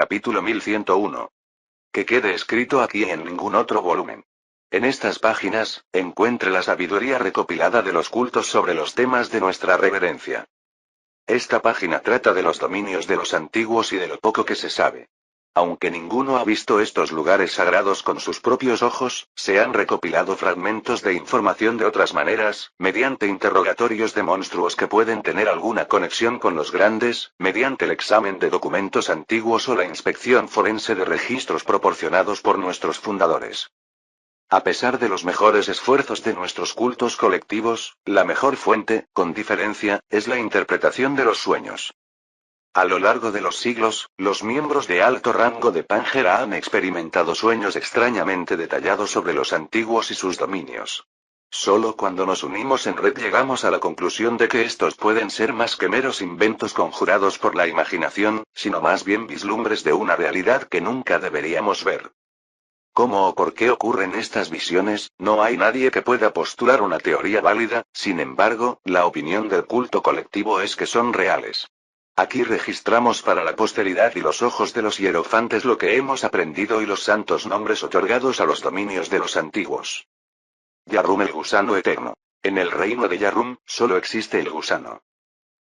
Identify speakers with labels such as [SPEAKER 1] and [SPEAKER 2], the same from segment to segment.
[SPEAKER 1] Capítulo 1101. Que quede escrito aquí y en ningún otro volumen. En estas páginas, encuentre la sabiduría recopilada de los cultos sobre los temas de nuestra reverencia. Esta página trata de los dominios de los antiguos y de lo poco que se sabe. Aunque ninguno ha visto estos lugares sagrados con sus propios ojos, se han recopilado fragmentos de información de otras maneras, mediante interrogatorios de monstruos que pueden tener alguna conexión con los grandes, mediante el examen de documentos antiguos o la inspección forense de registros proporcionados por nuestros fundadores. A pesar de los mejores esfuerzos de nuestros cultos colectivos, la mejor fuente, con diferencia, es la interpretación de los sueños. A lo largo de los siglos, los miembros de alto rango de Pangea han experimentado sueños extrañamente detallados sobre los antiguos y sus dominios. Solo cuando nos unimos en red llegamos a la conclusión de que estos pueden ser más que meros inventos conjurados por la imaginación, sino más bien vislumbres de una realidad que nunca deberíamos ver. ¿Cómo o por qué ocurren estas visiones? No hay nadie que pueda postular una teoría válida, sin embargo, la opinión del culto colectivo es que son reales. Aquí registramos para la posteridad y los ojos de los hierofantes lo que hemos aprendido y los santos nombres otorgados a los dominios de los antiguos. Yarum, el gusano eterno. En el reino de Yarum, solo existe el gusano.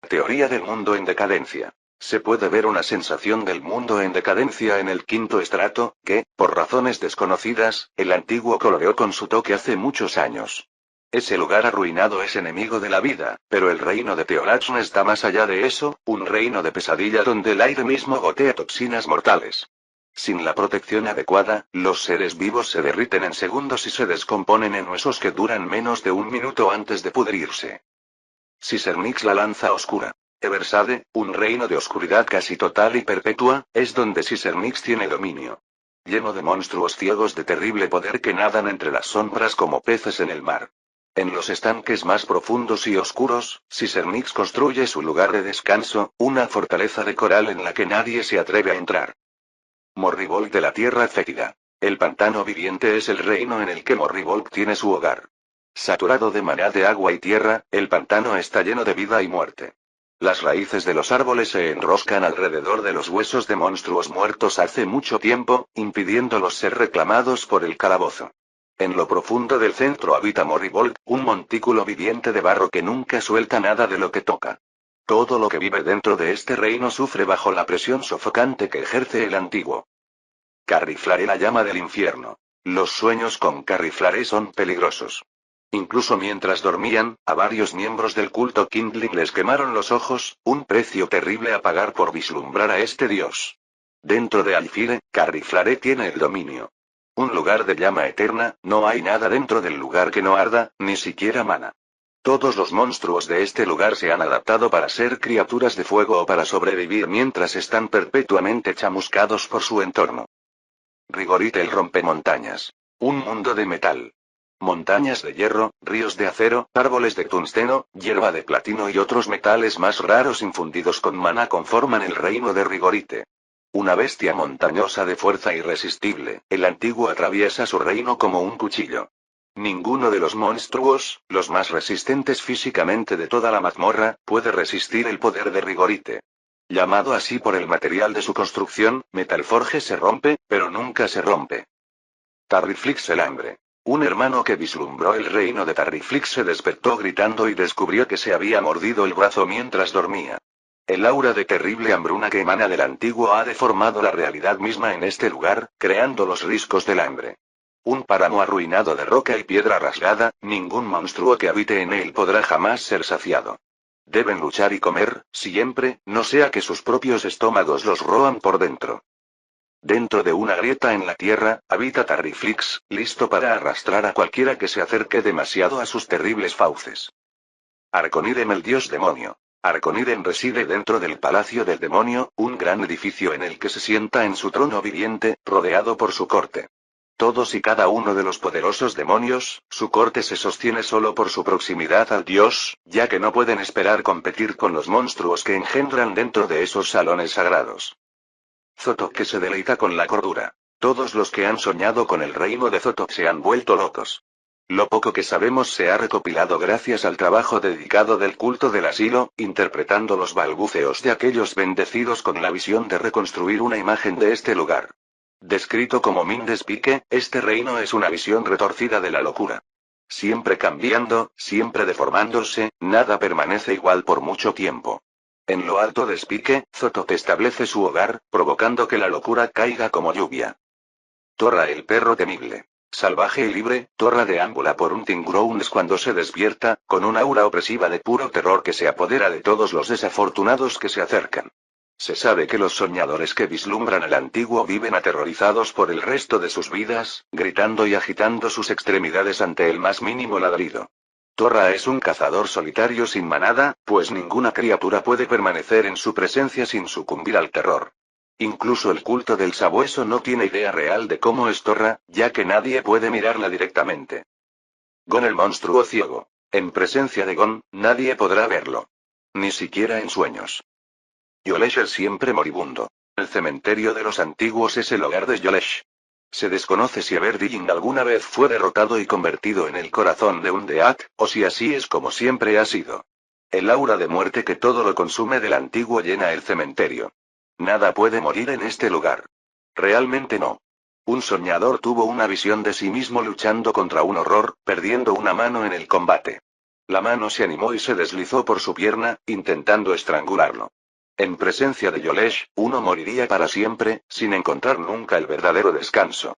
[SPEAKER 1] Teoría del mundo en decadencia. Se puede ver una sensación del mundo en decadencia en el quinto estrato, que, por razones desconocidas, el antiguo coloreó con su toque hace muchos años. Ese lugar arruinado es enemigo de la vida, pero el reino de Teolachn está más allá de eso, un reino de pesadilla donde el aire mismo gotea toxinas mortales. Sin la protección adecuada, los seres vivos se derriten en segundos y se descomponen en huesos que duran menos de un minuto antes de pudrirse. Sisernix, la lanza oscura. Eversade, un reino de oscuridad casi total y perpetua, es donde Sisernix tiene dominio. Lleno de monstruos ciegos de terrible poder que nadan entre las sombras como peces en el mar. En los estanques más profundos y oscuros, Sisernix construye su lugar de descanso, una fortaleza de coral en la que nadie se atreve a entrar. Morrivolk de la tierra fétida. El pantano viviente es el reino en el que Morrivolk tiene su hogar. Saturado de maná de agua y tierra, el pantano está lleno de vida y muerte. Las raíces de los árboles se enroscan alrededor de los huesos de monstruos muertos hace mucho tiempo, impidiéndolos ser reclamados por el calabozo. En lo profundo del centro habita Morrivolk, un montículo viviente de barro que nunca suelta nada de lo que toca. Todo lo que vive dentro de este reino sufre bajo la presión sofocante que ejerce el antiguo. Carriflare, la llama del infierno. Los sueños con Carriflare son peligrosos. Incluso mientras dormían, a varios miembros del culto Kindling les quemaron los ojos, un precio terrible a pagar por vislumbrar a este dios. Dentro de Alfire, Carriflare tiene el dominio. Un lugar de llama eterna, no hay nada dentro del lugar que no arda, ni siquiera mana. Todos los monstruos de este lugar se han adaptado para ser criaturas de fuego o para sobrevivir mientras están perpetuamente chamuscados por su entorno. Rigorite, el rompemontañas. Un mundo de metal. Montañas de hierro, ríos de acero, árboles de tungsteno, hierba de platino y otros metales más raros infundidos con maná conforman el reino de Rigorite. Una bestia montañosa de fuerza irresistible, el antiguo atraviesa su reino como un cuchillo. Ninguno de los monstruos, los más resistentes físicamente de toda la mazmorra, puede resistir el poder de Rigorite. Llamado así por el material de su construcción, Metalforge se rompe, pero nunca se rompe. Tarriflix, el hambre. Un hermano que vislumbró el reino de Tarriflix se despertó gritando y descubrió que se había mordido el brazo mientras dormía. El aura de terrible hambruna que emana del antiguo ha deformado la realidad misma en este lugar, creando los riscos del hambre. Un páramo arruinado de roca y piedra rasgada, ningún monstruo que habite en él podrá jamás ser saciado. Deben luchar y comer, siempre, no sea que sus propios estómagos los roan por dentro. Dentro de una grieta en la tierra, habita Tarriflix, listo para arrastrar a cualquiera que se acerque demasiado a sus terribles fauces. Arconidem, el dios demonio. Arconidem reside dentro del Palacio del Demonio, un gran edificio en el que se sienta en su trono viviente, rodeado por su corte. Todos y cada uno de los poderosos demonios, su corte se sostiene solo por su proximidad al dios, ya que no pueden esperar competir con los monstruos que engendran dentro de esos salones sagrados. Zotok, que se deleita con la cordura. Todos los que han soñado con el reino de Zotok se han vuelto locos. Lo poco que sabemos se ha recopilado gracias al trabajo dedicado del culto del asilo, interpretando los balbuceos de aquellos bendecidos con la visión de reconstruir una imagen de este lugar. Descrito como Mindespique, este reino es una visión retorcida de la locura. Siempre cambiando, siempre deformándose, nada permanece igual por mucho tiempo. En lo alto de Spique, Zotot establece su hogar, provocando que la locura caiga como lluvia. Torra el perro temible. Salvaje y libre, Torra deambula por un Grounds cuando se despierta, con una aura opresiva de puro terror que se apodera de todos los desafortunados que se acercan. Se sabe que los soñadores que vislumbran el antiguo viven aterrorizados por el resto de sus vidas, gritando y agitando sus extremidades ante el más mínimo ladrido. Torra es un cazador solitario sin manada, pues ninguna criatura puede permanecer en su presencia sin sucumbir al terror. Incluso el culto del sabueso no tiene idea real de cómo es Torra, ya que nadie puede mirarla directamente. Gon el monstruo ciego. En presencia de Gon, nadie podrá verlo. Ni siquiera en sueños. Yolesh el siempre moribundo. El cementerio de los antiguos es el hogar de Yolesh. Se desconoce si Aberdeen alguna vez fue derrotado y convertido en el corazón de un Death, o si así es como siempre ha sido. El aura de muerte que todo lo consume del antiguo llena el cementerio. Nada puede morir en este lugar. Realmente no. Un soñador tuvo una visión de sí mismo luchando contra un horror, perdiendo una mano en el combate. La mano se animó y se deslizó por su pierna, intentando estrangularlo. En presencia de Yolesh, uno moriría para siempre, sin encontrar nunca el verdadero descanso.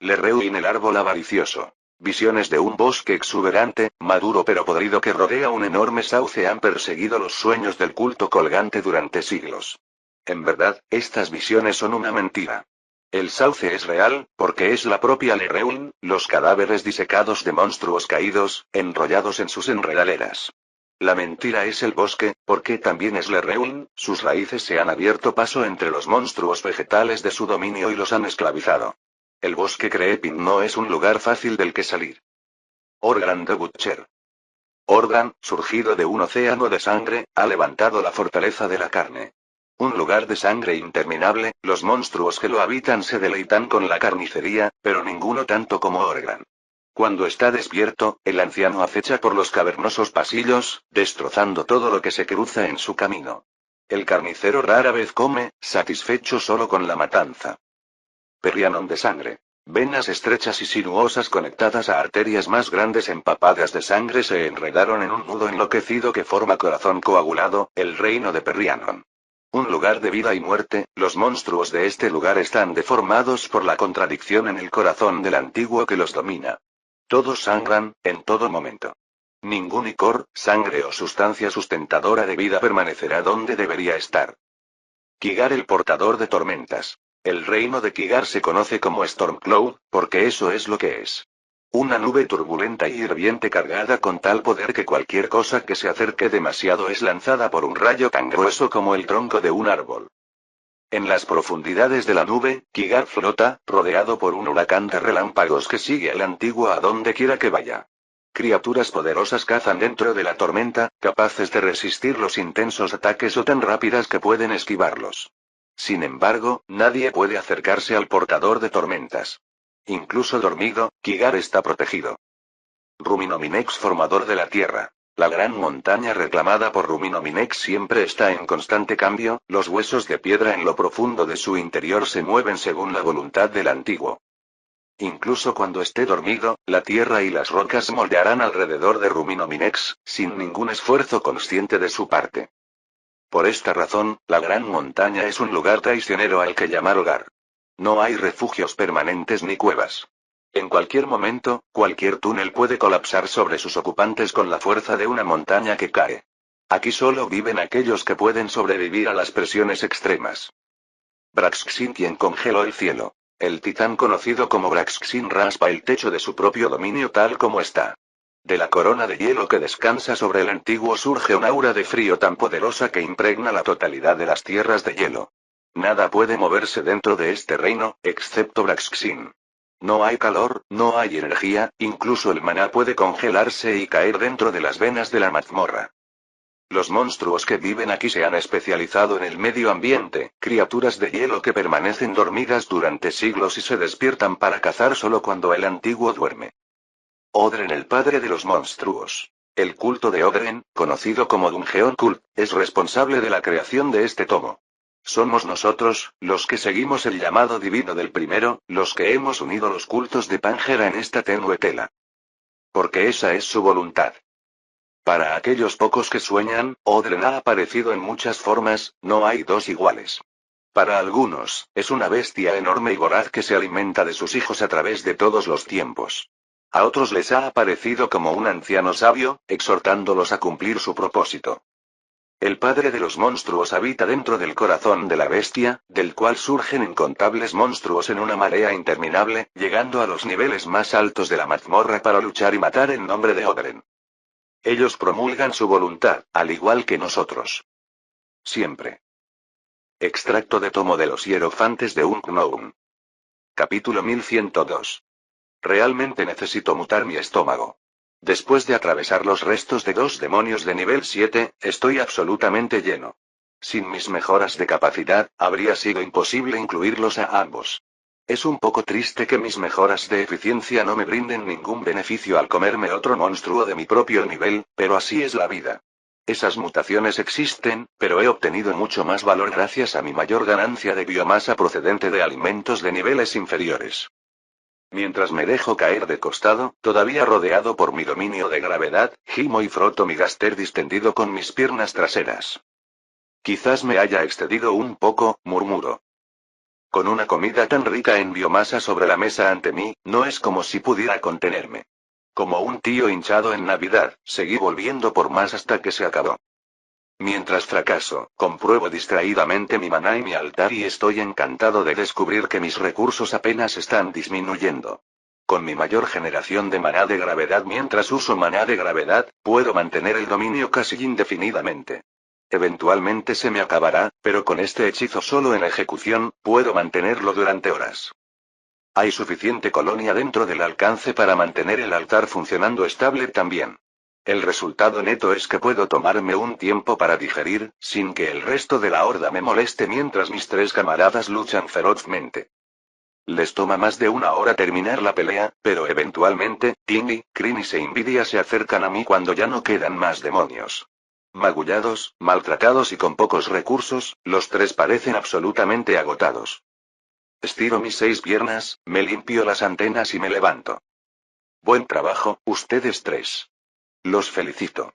[SPEAKER 1] Lerreuin el árbol avaricioso. Visiones de un bosque exuberante, maduro pero podrido que rodea un enorme sauce han perseguido los sueños del culto colgante durante siglos. En verdad, estas visiones son una mentira. El sauce es real, porque es la propia Lerreuin, los cadáveres disecados de monstruos caídos, enrollados en sus enredaderas. La mentira es el bosque, porque también es Lerreuin, sus raíces se han abierto paso entre los monstruos vegetales de su dominio y los han esclavizado. El bosque Creepin no es un lugar fácil del que salir. Orgran de Butcher. Orgran, surgido de un océano de sangre, ha levantado la fortaleza de la carne. Un lugar de sangre interminable, los monstruos que lo habitan se deleitan con la carnicería, pero ninguno tanto como Orgran. Cuando está despierto, el anciano acecha por los cavernosos pasillos, destrozando todo lo que se cruza en su camino. El carnicero rara vez come, satisfecho solo con la matanza. Perrianon de sangre. Venas estrechas y sinuosas conectadas a arterias más grandes empapadas de sangre se enredaron en un nudo enloquecido que forma corazón coagulado, el reino de Perrianon. Un lugar de vida y muerte, los monstruos de este lugar están deformados por la contradicción en el corazón del antiguo que los domina. Todos sangran, en todo momento. Ningún icor, sangre o sustancia sustentadora de vida permanecerá donde debería estar. Kigar el portador de tormentas. El reino de Kigar se conoce como Stormcloud, porque eso es lo que es. Una nube turbulenta y hirviente cargada con tal poder que cualquier cosa que se acerque demasiado es lanzada por un rayo tan grueso como el tronco de un árbol. En las profundidades de la nube, Kigar flota, rodeado por un huracán de relámpagos que sigue al antiguo a donde quiera que vaya. Criaturas poderosas cazan dentro de la tormenta, capaces de resistir los intensos ataques o tan rápidas que pueden esquivarlos. Sin embargo, nadie puede acercarse al portador de tormentas. Incluso dormido, Kigar está protegido. Ruminominex formador de la Tierra. La gran montaña reclamada por Ruminominex siempre está en constante cambio, los huesos de piedra en lo profundo de su interior se mueven según la voluntad del antiguo. Incluso cuando esté dormido, la tierra y las rocas moldearán alrededor de Ruminominex, sin ningún esfuerzo consciente de su parte. Por esta razón, la gran montaña es un lugar traicionero al que llamar hogar. No hay refugios permanentes ni cuevas. En cualquier momento, cualquier túnel puede colapsar sobre sus ocupantes con la fuerza de una montaña que cae. Aquí solo viven aquellos que pueden sobrevivir a las presiones extremas. Braxxin quien congeló el cielo. El titán conocido como Braxxin raspa el techo de su propio dominio tal como está. De la corona de hielo que descansa sobre el antiguo surge un aura de frío tan poderosa que impregna la totalidad de las tierras de hielo. Nada puede moverse dentro de este reino, excepto Braxxin. No hay calor, no hay energía, incluso el maná puede congelarse y caer dentro de las venas de la mazmorra. Los monstruos que viven aquí se han especializado en el medio ambiente, criaturas de hielo que permanecen dormidas durante siglos y se despiertan para cazar solo cuando el antiguo duerme. Odren, el padre de los monstruos. El culto de Odren, conocido como Dungeon Cult, es responsable de la creación de este tomo. Somos nosotros, los que seguimos el llamado divino del primero, los que hemos unido los cultos de Pangea en esta tenue tela. Porque esa es su voluntad. Para aquellos pocos que sueñan, Odren ha aparecido en muchas formas, no hay dos iguales. Para algunos, es una bestia enorme y voraz que se alimenta de sus hijos a través de todos los tiempos. A otros les ha aparecido como un anciano sabio, exhortándolos a cumplir su propósito. El padre de los monstruos habita dentro del corazón de la bestia, del cual surgen incontables monstruos en una marea interminable, llegando a los niveles más altos de la mazmorra para luchar y matar en nombre de Odren. Ellos promulgan su voluntad, al igual que nosotros. Siempre. Extracto de tomo de los hierofantes de Unknown. Capítulo 1102. Realmente necesito mutar mi estómago. Después de atravesar los restos de 2 demonios de nivel 7, estoy absolutamente lleno. Sin mis mejoras de capacidad, habría sido imposible incluirlos a ambos. Es un poco triste que mis mejoras de eficiencia no me brinden ningún beneficio al comerme otro monstruo de mi propio nivel, pero así es la vida. Esas mutaciones existen, pero he obtenido mucho más valor gracias a mi mayor ganancia de biomasa procedente de alimentos de niveles inferiores. Mientras me dejo caer de costado, todavía rodeado por mi dominio de gravedad, gimo y froto mi gaster distendido con mis piernas traseras. Quizás me haya excedido un poco, murmuro. Con una comida tan rica en biomasa sobre la mesa ante mí, no es como si pudiera contenerme. Como un tío hinchado en Navidad, seguí volviendo por más hasta que se acabó. Mientras fracaso, compruebo distraídamente mi maná y mi altar y estoy encantado de descubrir que mis recursos apenas están disminuyendo. Con mi mayor generación de maná de gravedad mientras uso maná de gravedad, puedo mantener el dominio casi indefinidamente. Eventualmente se me acabará, pero con este hechizo solo en ejecución, puedo mantenerlo durante horas. Hay suficiente colonia dentro del alcance para mantener el altar funcionando estable también. El resultado neto es que puedo tomarme un tiempo para digerir, sin que el resto de la horda me moleste mientras mis 3 camaradas luchan ferozmente. Les toma más de 1 hora terminar la pelea, pero eventualmente, Timmy, Crinis e Invidia se acercan a mí cuando ya no quedan más demonios. Magullados, maltratados y con pocos recursos, los 3 parecen absolutamente agotados. Estiro mis 6 piernas, me limpio las antenas y me levanto. Buen trabajo, ustedes 3. Los felicito.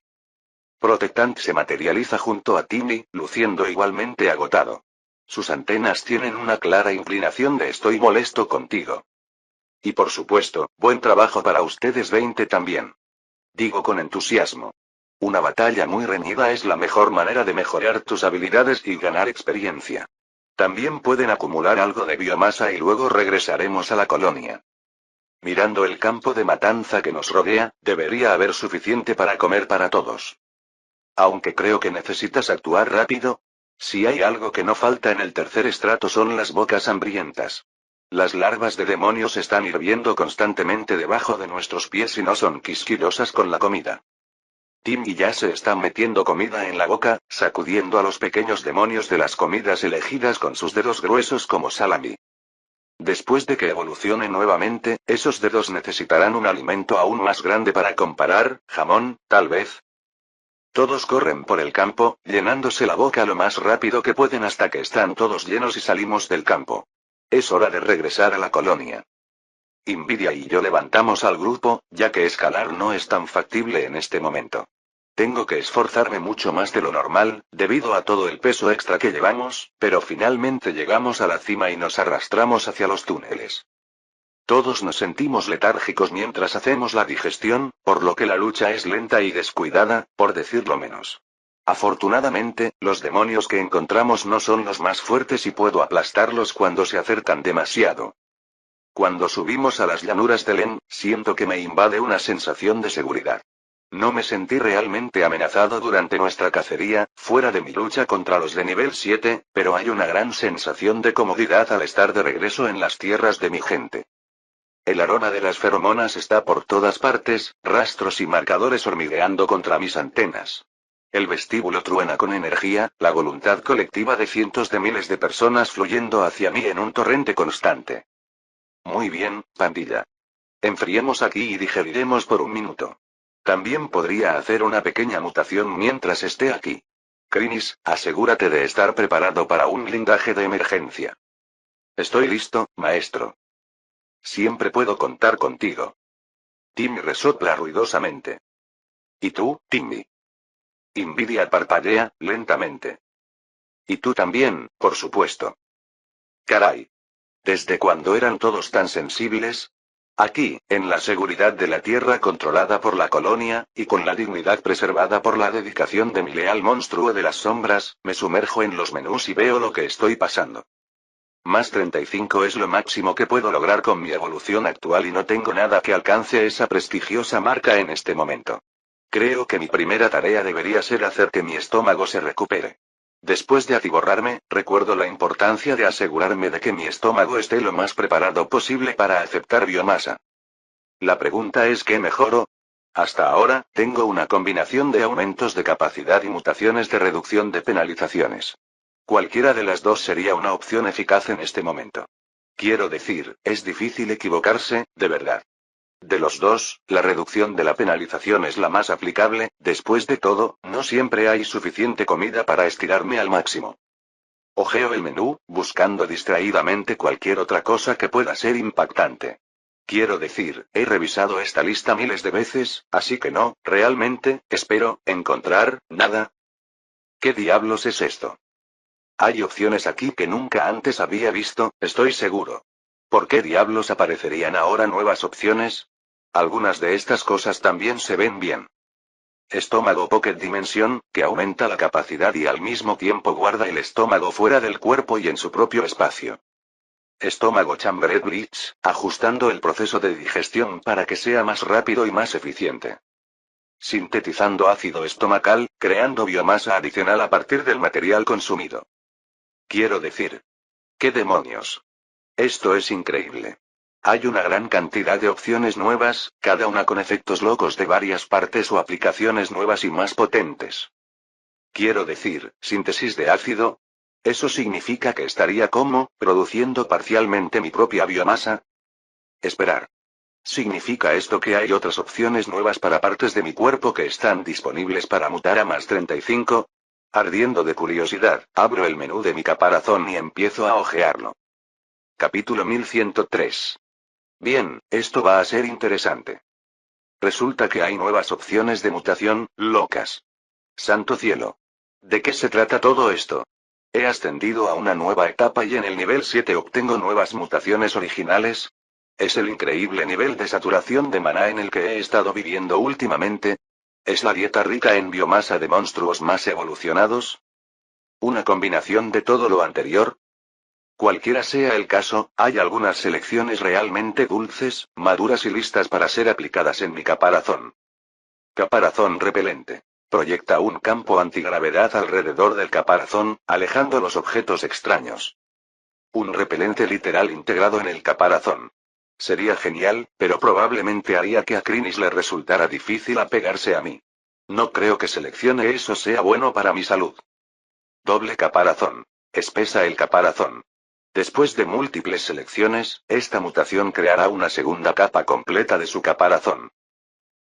[SPEAKER 1] Protectant se materializa junto a Timmy, luciendo igualmente agotado. Sus antenas tienen una clara inclinación de estoy molesto contigo. Y por supuesto, buen trabajo para ustedes 20 también. Digo con entusiasmo. Una batalla muy reñida es la mejor manera de mejorar tus habilidades y ganar experiencia. También pueden acumular algo de biomasa y luego regresaremos a la colonia. Mirando el campo de matanza que nos rodea, debería haber suficiente para comer para todos. Aunque creo que necesitas actuar rápido. Si hay algo que no falta en el tercer estrato son las bocas hambrientas. Las larvas de demonios están hirviendo constantemente debajo de nuestros pies y no son quisquillosas con la comida. Timmy ya se está metiendo comida en la boca, sacudiendo a los pequeños demonios de las comidas elegidas con sus dedos gruesos como salami. Después de que evolucione nuevamente, esos dedos necesitarán un alimento aún más grande para comparar, jamón, tal vez. Todos corren por el campo, llenándose la boca lo más rápido que pueden hasta que están todos llenos y salimos del campo. Es hora de regresar a la colonia. Invidia y yo levantamos al grupo, ya que escalar no es tan factible en este momento. Tengo que esforzarme mucho más de lo normal, debido a todo el peso extra que llevamos, pero finalmente llegamos a la cima y nos arrastramos hacia los túneles. Todos nos sentimos letárgicos mientras hacemos la digestión, por lo que la lucha es lenta y descuidada, por decirlo menos. Afortunadamente, los demonios que encontramos no son los más fuertes y puedo aplastarlos cuando se acercan demasiado. Cuando subimos a las llanuras de Len, siento que me invade una sensación de seguridad. No me sentí realmente amenazado durante nuestra cacería, fuera de mi lucha contra los de nivel 7, pero hay una gran sensación de comodidad al estar de regreso en las tierras de mi gente. El aroma de las feromonas está por todas partes, rastros y marcadores hormigueando contra mis antenas. El vestíbulo truena con energía, la voluntad colectiva de cientos de miles de personas fluyendo hacia mí en un torrente constante. Muy bien, pandilla. Enfriemos aquí y digeriremos por un minuto. También podría hacer una pequeña mutación mientras esté aquí. Krinis, asegúrate de estar preparado para un blindaje de emergencia. Estoy listo, maestro. Siempre puedo contar contigo. Timmy resopla ruidosamente. ¿Y tú, Timmy? Invidia parpadea, lentamente. Y tú también, por supuesto. Caray. ¿Desde cuándo eran todos tan sensibles? Aquí, en la seguridad de la tierra controlada por la colonia, y con la dignidad preservada por la dedicación de mi leal monstruo de las sombras, me sumerjo en los menús y veo lo que estoy pasando. Más 35 es lo máximo que puedo lograr con mi evolución actual y no tengo nada que alcance esa prestigiosa marca en este momento. Creo que mi primera tarea debería ser hacer que mi estómago se recupere. Después de atiborrarme, recuerdo la importancia de asegurarme de que mi estómago esté lo más preparado posible para aceptar biomasa. La pregunta es ¿qué mejoro? Hasta ahora, tengo una combinación de aumentos de capacidad y mutaciones de reducción de penalizaciones. Cualquiera de las dos sería una opción eficaz en este momento. Quiero decir, es difícil equivocarse, de verdad. De los dos, la reducción de la penalización es la más aplicable, después de todo, no siempre hay suficiente comida para estirarme al máximo. Ojeo el menú, buscando distraídamente cualquier otra cosa que pueda ser impactante. Quiero decir, he revisado esta lista miles de veces, así que no, realmente, espero, encontrar, nada. ¿Qué diablos es esto? Hay opciones aquí que nunca antes había visto, estoy seguro. ¿Por qué diablos aparecerían ahora nuevas opciones? Algunas de estas cosas también se ven bien. Estómago Pocket Dimensión, que aumenta la capacidad y al mismo tiempo guarda el estómago fuera del cuerpo y en su propio espacio. Estómago Chambered Bridge, ajustando el proceso de digestión para que sea más rápido y más eficiente. Sintetizando ácido estomacal, creando biomasa adicional a partir del material consumido. Quiero decir. ¿Qué demonios? Esto es increíble. Hay una gran cantidad de opciones nuevas, cada una con efectos locos de varias partes o aplicaciones nuevas y más potentes. Quiero decir, síntesis de ácido. ¿Eso significa que estaría como, produciendo parcialmente mi propia biomasa? Esperar. ¿Significa esto que hay otras opciones nuevas para partes de mi cuerpo que están disponibles para mutar a más 35? Ardiendo de curiosidad, abro el menú de mi caparazón y empiezo a hojearlo. Capítulo 1103. Bien, esto va a ser interesante. Resulta que hay nuevas opciones de mutación, locas. Santo cielo. ¿De qué se trata todo esto? He ascendido a una nueva etapa y en el nivel 7 obtengo nuevas mutaciones originales. ¿Es el increíble nivel de saturación de maná en el que he estado viviendo últimamente? ¿Es la dieta rica en biomasa de monstruos más evolucionados? ¿Una combinación de todo lo anterior? Cualquiera sea el caso, hay algunas selecciones realmente dulces, maduras y listas para ser aplicadas en mi caparazón. Caparazón repelente. Proyecta un campo antigravedad alrededor del caparazón, alejando los objetos extraños. Un repelente literal integrado en el caparazón. Sería genial, pero probablemente haría que a Krinis le resultara difícil apegarse a mí. No creo que seleccione eso sea bueno para mi salud. Doble caparazón. Espesa el caparazón. Después de múltiples selecciones, esta mutación creará una segunda capa completa de su caparazón.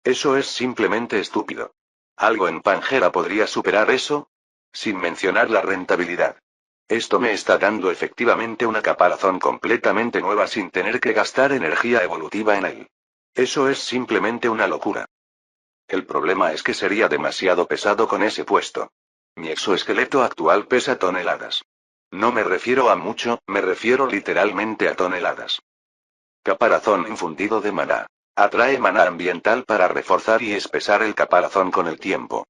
[SPEAKER 1] Eso es simplemente estúpido. ¿Algo en Pangea podría superar eso? Sin mencionar la rentabilidad. Esto me está dando efectivamente una caparazón completamente nueva sin tener que gastar energía evolutiva en él. Eso es simplemente una locura. El problema es que sería demasiado pesado con ese puesto. Mi exoesqueleto actual pesa toneladas. No me refiero a mucho, me refiero literalmente a toneladas. Caparazón infundido de maná. Atrae maná ambiental para reforzar y espesar el caparazón con el tiempo.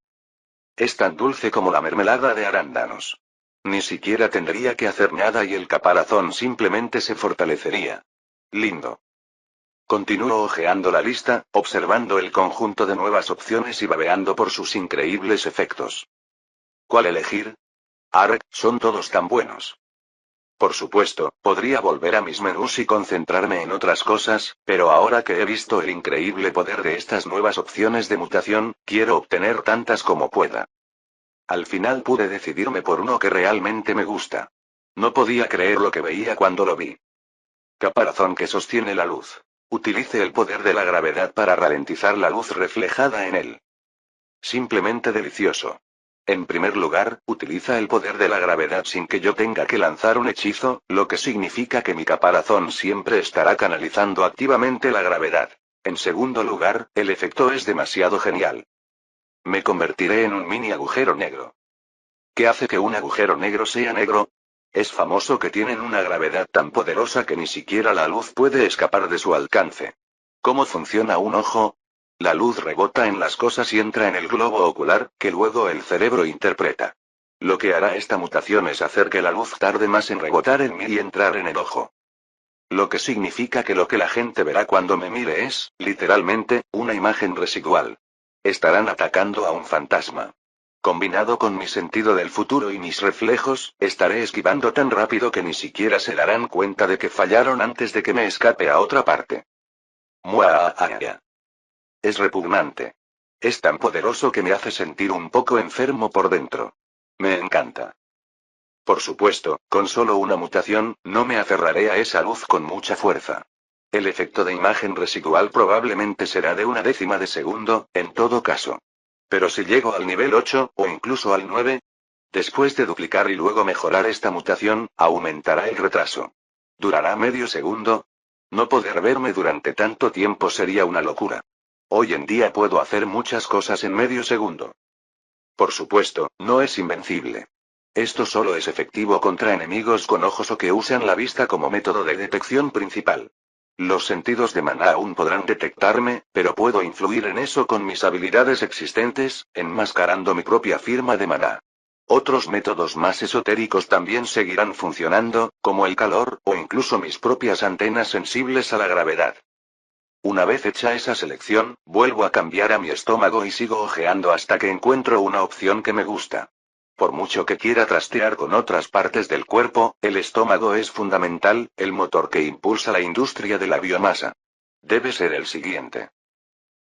[SPEAKER 1] Es tan dulce como la mermelada de arándanos. Ni siquiera tendría que hacer nada y el caparazón simplemente se fortalecería. Lindo. Continúo hojeando la lista, observando el conjunto de nuevas opciones y babeando por sus increíbles efectos. ¿Cuál elegir? Ark, son todos tan buenos. Por supuesto, podría volver a mis menús y concentrarme en otras cosas, pero ahora que he visto el increíble poder de estas nuevas opciones de mutación, quiero obtener tantas como pueda. Al final pude decidirme por uno que realmente me gusta. No podía creer lo que veía cuando lo vi. Caparazón que sostiene la luz. Utilice el poder de la gravedad para ralentizar la luz reflejada en él. Simplemente delicioso. En primer lugar, utiliza el poder de la gravedad sin que yo tenga que lanzar un hechizo, lo que significa que mi caparazón siempre estará canalizando activamente la gravedad. En segundo lugar, el efecto es demasiado genial. Me convertiré en un mini agujero negro. ¿Qué hace que un agujero negro sea negro? Es famoso que tienen una gravedad tan poderosa que ni siquiera la luz puede escapar de su alcance. ¿Cómo funciona un ojo? La luz rebota en las cosas y entra en el globo ocular, que luego el cerebro interpreta. Lo que hará esta mutación es hacer que la luz tarde más en rebotar en mí y entrar en el ojo. Lo que significa que lo que la gente verá cuando me mire es, literalmente, una imagen residual. Estarán atacando a un fantasma. Combinado con mi sentido del futuro y mis reflejos, estaré esquivando tan rápido que ni siquiera se darán cuenta de que fallaron antes de que me escape a otra parte. Muaaa. Es repugnante. Es tan poderoso que me hace sentir un poco enfermo por dentro. Me encanta. Por supuesto, con solo una mutación, no me aferraré a esa luz con mucha fuerza. El efecto de imagen residual probablemente será de 1/10 de segundo, en todo caso. Pero si llego al nivel 8, o incluso al 9, después de duplicar y luego mejorar esta mutación, aumentará el retraso. ¿Durará medio segundo? No poder verme durante tanto tiempo sería una locura. Hoy en día puedo hacer muchas cosas en medio segundo. Por supuesto, no es invencible. Esto solo es efectivo contra enemigos con ojos o que usan la vista como método de detección principal. Los sentidos de maná aún podrán detectarme, pero puedo influir en eso con mis habilidades existentes, enmascarando mi propia firma de maná. Otros métodos más esotéricos también seguirán funcionando, como el calor, o incluso mis propias antenas sensibles a la gravedad. Una vez hecha esa selección, vuelvo a cambiar a mi estómago y sigo ojeando hasta que encuentro una opción que me gusta. Por mucho que quiera trastear con otras partes del cuerpo, el estómago es fundamental, el motor que impulsa la industria de la biomasa. Debe ser el siguiente.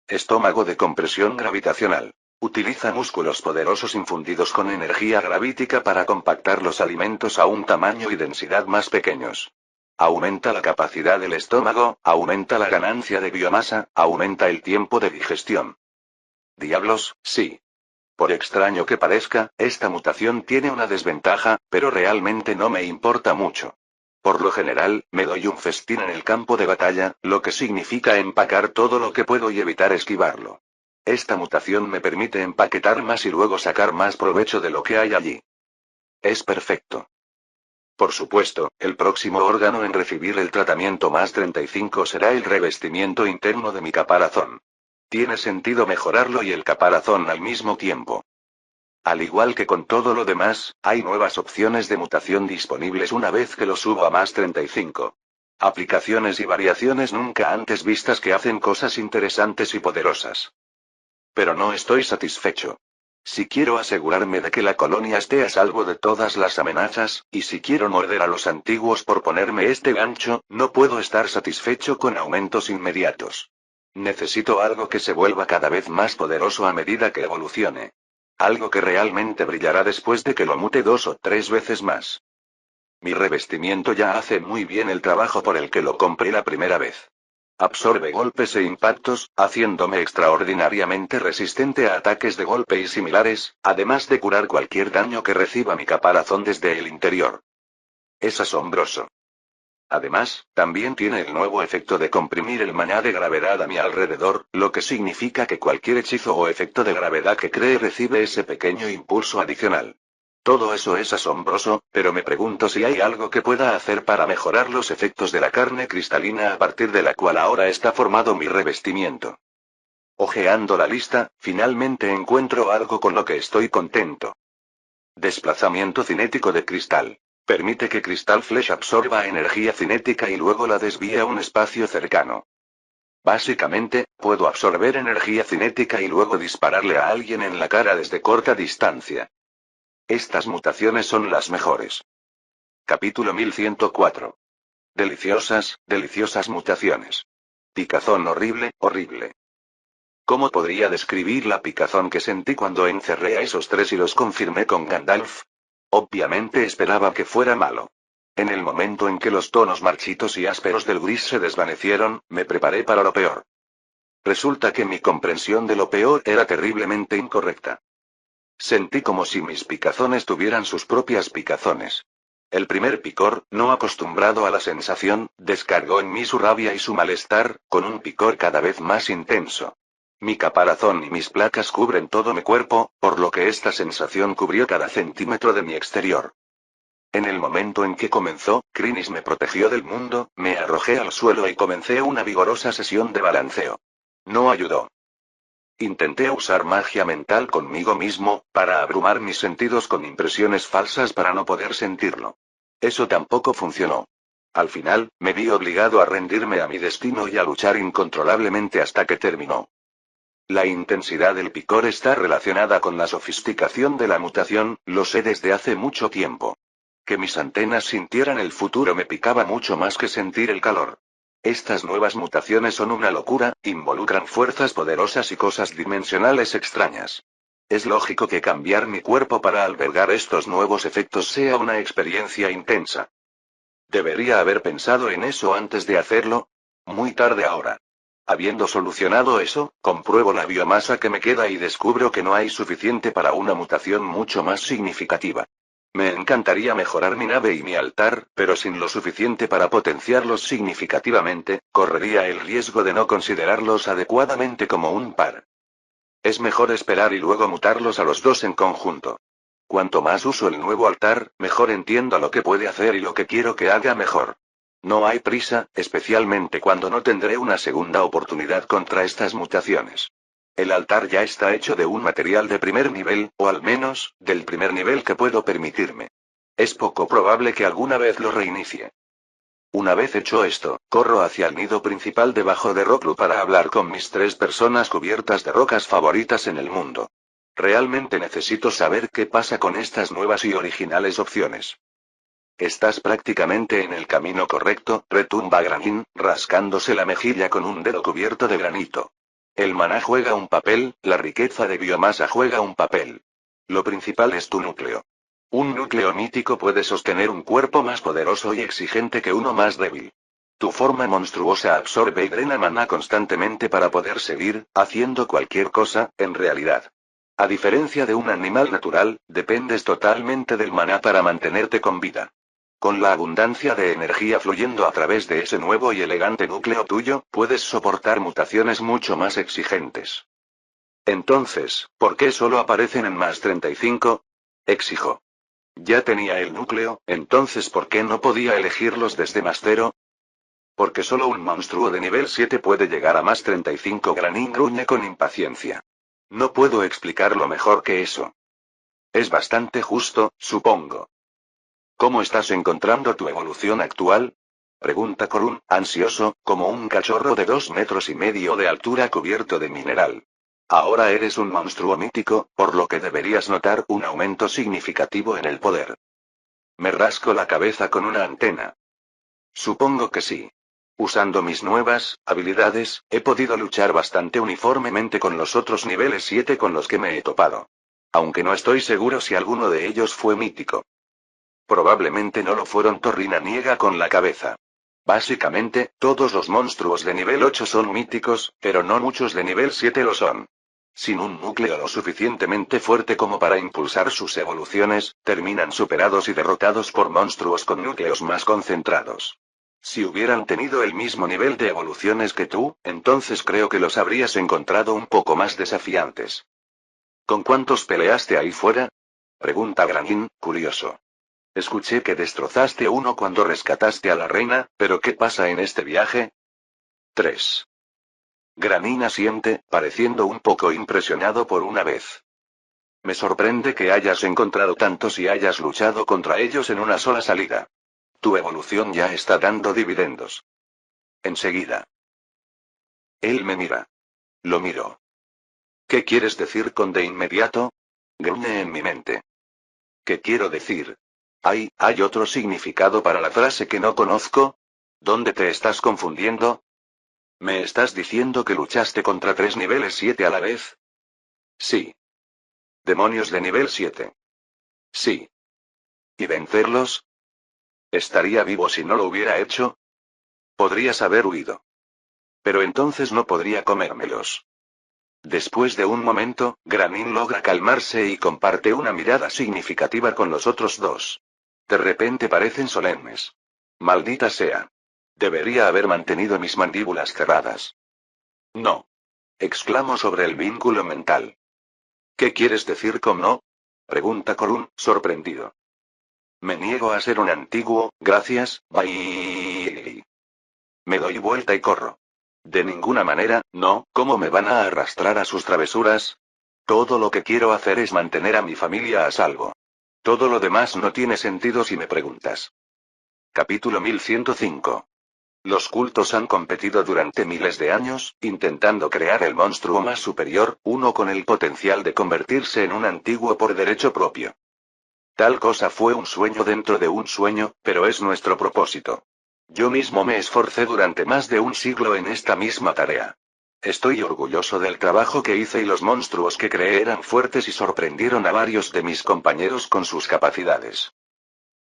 [SPEAKER 1] Estómago de compresión gravitacional. Utiliza músculos poderosos infundidos con energía gravítica para compactar los alimentos a un tamaño y densidad más pequeños. Aumenta la capacidad del estómago, aumenta la ganancia de biomasa, aumenta el tiempo de digestión. Diablos, sí. Por extraño que parezca, esta mutación tiene una desventaja, pero realmente no me importa mucho. Por lo general, me doy un festín en el campo de batalla, lo que significa empacar todo lo que puedo y evitar esquivarlo. Esta mutación me permite empaquetar más y luego sacar más provecho de lo que hay allí. Es perfecto. Por supuesto, el próximo órgano en recibir el tratamiento más 35 será el revestimiento interno de mi caparazón. Tiene sentido mejorarlo y el caparazón al mismo tiempo. Al igual que con todo lo demás, hay nuevas opciones de mutación disponibles una vez que lo subo a más 35. Aplicaciones y variaciones nunca antes vistas que hacen cosas interesantes y poderosas. Pero no estoy satisfecho. Si quiero asegurarme de que la colonia esté a salvo de todas las amenazas, y si quiero morder a los antiguos por ponerme este gancho, no puedo estar satisfecho con aumentos inmediatos. Necesito algo que se vuelva cada vez más poderoso a medida que evolucione. Algo que realmente brillará después de que lo mute 2 o 3 veces más. Mi revestimiento ya hace muy bien el trabajo por el que lo compré la primera vez. Absorbe golpes e impactos, haciéndome extraordinariamente resistente a ataques de golpe y similares, además de curar cualquier daño que reciba mi caparazón desde el interior. Es asombroso. Además, también tiene el nuevo efecto de comprimir el maná de gravedad a mi alrededor, lo que significa que cualquier hechizo o efecto de gravedad que cree recibe ese pequeño impulso adicional. Todo eso es asombroso, pero me pregunto si hay algo que pueda hacer para mejorar los efectos de la carne cristalina a partir de la cual ahora está formado mi revestimiento. Ojeando la lista, finalmente encuentro algo con lo que estoy contento. Desplazamiento cinético de cristal. Permite que Crystal Flash absorba energía cinética y luego la desvíe a un espacio cercano. Básicamente, puedo absorber energía cinética y luego dispararle a alguien en la cara desde corta distancia. Estas mutaciones son las mejores. Capítulo 1104. Deliciosas, deliciosas mutaciones. Picazón horrible, horrible. ¿Cómo podría describir la picazón que sentí cuando encerré a esos tres y los confirmé con Gandalf? Obviamente esperaba que fuera malo. En el momento en que los tonos marchitos y ásperos del gris se desvanecieron, me preparé para lo peor. Resulta que mi comprensión de lo peor era terriblemente incorrecta. Sentí como si mis picazones tuvieran sus propias picazones. El primer picor, no acostumbrado a la sensación, descargó en mí su rabia y su malestar, con un picor cada vez más intenso. Mi caparazón y mis placas cubren todo mi cuerpo, por lo que esta sensación cubrió cada centímetro de mi exterior. En el momento en que comenzó, Krinis me protegió del mundo, me arrojé al suelo y comencé una vigorosa sesión de balanceo. No ayudó. Intenté usar magia mental conmigo mismo, para abrumar mis sentidos con impresiones falsas para no poder sentirlo. Eso tampoco funcionó. Al final, me vi obligado a rendirme a mi destino y a luchar incontrolablemente hasta que terminó. La intensidad del picor está relacionada con la sofisticación de la mutación, lo sé desde hace mucho tiempo. Que mis antenas sintieran el futuro me picaba mucho más que sentir el calor. Estas nuevas mutaciones son una locura, involucran fuerzas poderosas y cosas dimensionales extrañas. Es lógico que cambiar mi cuerpo para albergar estos nuevos efectos sea una experiencia intensa. ¿Debería haber pensado en eso antes de hacerlo? Muy tarde ahora. Habiendo solucionado eso, compruebo la biomasa que me queda y descubro que no hay suficiente para una mutación mucho más significativa. Me encantaría mejorar mi nave y mi altar, pero sin lo suficiente para potenciarlos significativamente, correría el riesgo de no considerarlos adecuadamente como un par. Es mejor esperar y luego mutarlos a los dos en conjunto. Cuanto más uso el nuevo altar, mejor entiendo lo que puede hacer y lo que quiero que haga mejor. No hay prisa, especialmente cuando no tendré una segunda oportunidad contra estas mutaciones. El altar ya está hecho de un material de primer nivel, o al menos, del primer nivel que puedo permitirme. Es poco probable que alguna vez lo reinicie. Una vez hecho esto, corro hacia el nido principal debajo de Rocklu para hablar con mis 3 personas cubiertas de rocas favoritas en el mundo. Realmente necesito saber qué pasa con estas nuevas y originales opciones. Estás prácticamente en el camino correcto, retumba Granin, rascándose la mejilla con un dedo cubierto de granito. El maná juega un papel, la riqueza de biomasa juega un papel. Lo principal es tu núcleo. Un núcleo mítico puede sostener un cuerpo más poderoso y exigente que uno más débil. Tu forma monstruosa absorbe y drena maná constantemente para poder seguir, haciendo cualquier cosa, en realidad. A diferencia de un animal natural, dependes totalmente del maná para mantenerte con vida. Con la abundancia de energía fluyendo a través de ese nuevo y elegante núcleo tuyo, puedes soportar mutaciones mucho más exigentes. Entonces, ¿por qué solo aparecen en más 35? Exijo. Ya tenía el núcleo, entonces ¿por qué no podía elegirlos desde más 0? Porque solo un monstruo de nivel 7 puede llegar a más 35. Granin gruñe con impaciencia. No puedo explicarlo mejor que eso. Es bastante justo, supongo. ¿Cómo estás encontrando tu evolución actual? Pregunta Korun, ansioso, como un cachorro de 2,5 metros de altura cubierto de mineral. Ahora eres un monstruo mítico, por lo que deberías notar un aumento significativo en el poder. Me rasco la cabeza con una antena. Supongo que sí. Usando mis nuevas habilidades, he podido luchar bastante uniformemente con los otros niveles 7 con los que me he topado. Aunque no estoy seguro si alguno de ellos fue mítico. Probablemente no lo fueron. Torrina niega con la cabeza. Básicamente, todos los monstruos de nivel 8 son míticos, pero no muchos de nivel 7 lo son. Sin un núcleo lo suficientemente fuerte como para impulsar sus evoluciones, terminan superados y derrotados por monstruos con núcleos más concentrados. Si hubieran tenido el mismo nivel de evoluciones que tú, entonces creo que los habrías encontrado un poco más desafiantes. ¿Con cuántos peleaste ahí fuera? Pregunta Granin, curioso. Escuché que destrozaste uno cuando rescataste a la reina, pero ¿qué pasa en este viaje? 3. Granin asiente, pareciendo un poco impresionado por una vez. Me sorprende que hayas encontrado tantos y hayas luchado contra ellos en una sola salida. Tu evolución ya está dando dividendos. Enseguida. Él me mira. Lo miro. ¿Qué quieres decir con de inmediato? Gruñe en mi mente. ¿Qué quiero decir? ¿Hay otro significado para la frase que no conozco? ¿Dónde te estás confundiendo? ¿Me estás diciendo que luchaste contra 3 niveles 7 a la vez? Sí. ¿Demonios de nivel 7? Sí. ¿Y vencerlos? ¿Estaría vivo si no lo hubiera hecho? Podrías haber huido. Pero entonces no podría comérmelos. Después de un momento, Granin logra calmarse y comparte una mirada significativa con los otros dos. De repente parecen solemnes. Maldita sea. Debería haber mantenido mis mandíbulas cerradas. No. Exclamo sobre el vínculo mental. ¿Qué quieres decir con no? Pregunta Korun, sorprendido. Me niego a ser un antiguo, gracias, bye. Me doy vuelta y corro. De ninguna manera, no, ¿cómo me van a arrastrar a sus travesuras? Todo lo que quiero hacer es mantener a mi familia a salvo. Todo lo demás no tiene sentido si me preguntas. Capítulo 1105. Los cultos han competido durante miles de años, intentando crear el monstruo más superior, uno con el potencial de convertirse en un antiguo por derecho propio. Tal cosa fue un sueño dentro de un sueño, pero es nuestro propósito. Yo mismo me esforcé durante más de un siglo en esta misma tarea. Estoy orgulloso del trabajo que hice y los monstruos que creé eran fuertes y sorprendieron a varios de mis compañeros con sus capacidades.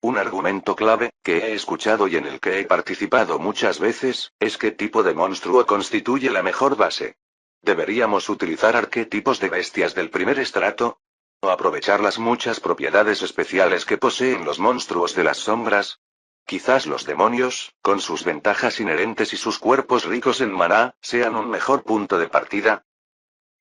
[SPEAKER 1] Un argumento clave, que he escuchado y en el que he participado muchas veces, es qué tipo de monstruo constituye la mejor base. ¿Deberíamos utilizar arquetipos de bestias del primer estrato? ¿O aprovechar las muchas propiedades especiales que poseen los monstruos de las sombras? Quizás los demonios, con sus ventajas inherentes y sus cuerpos ricos en maná, sean un mejor punto de partida.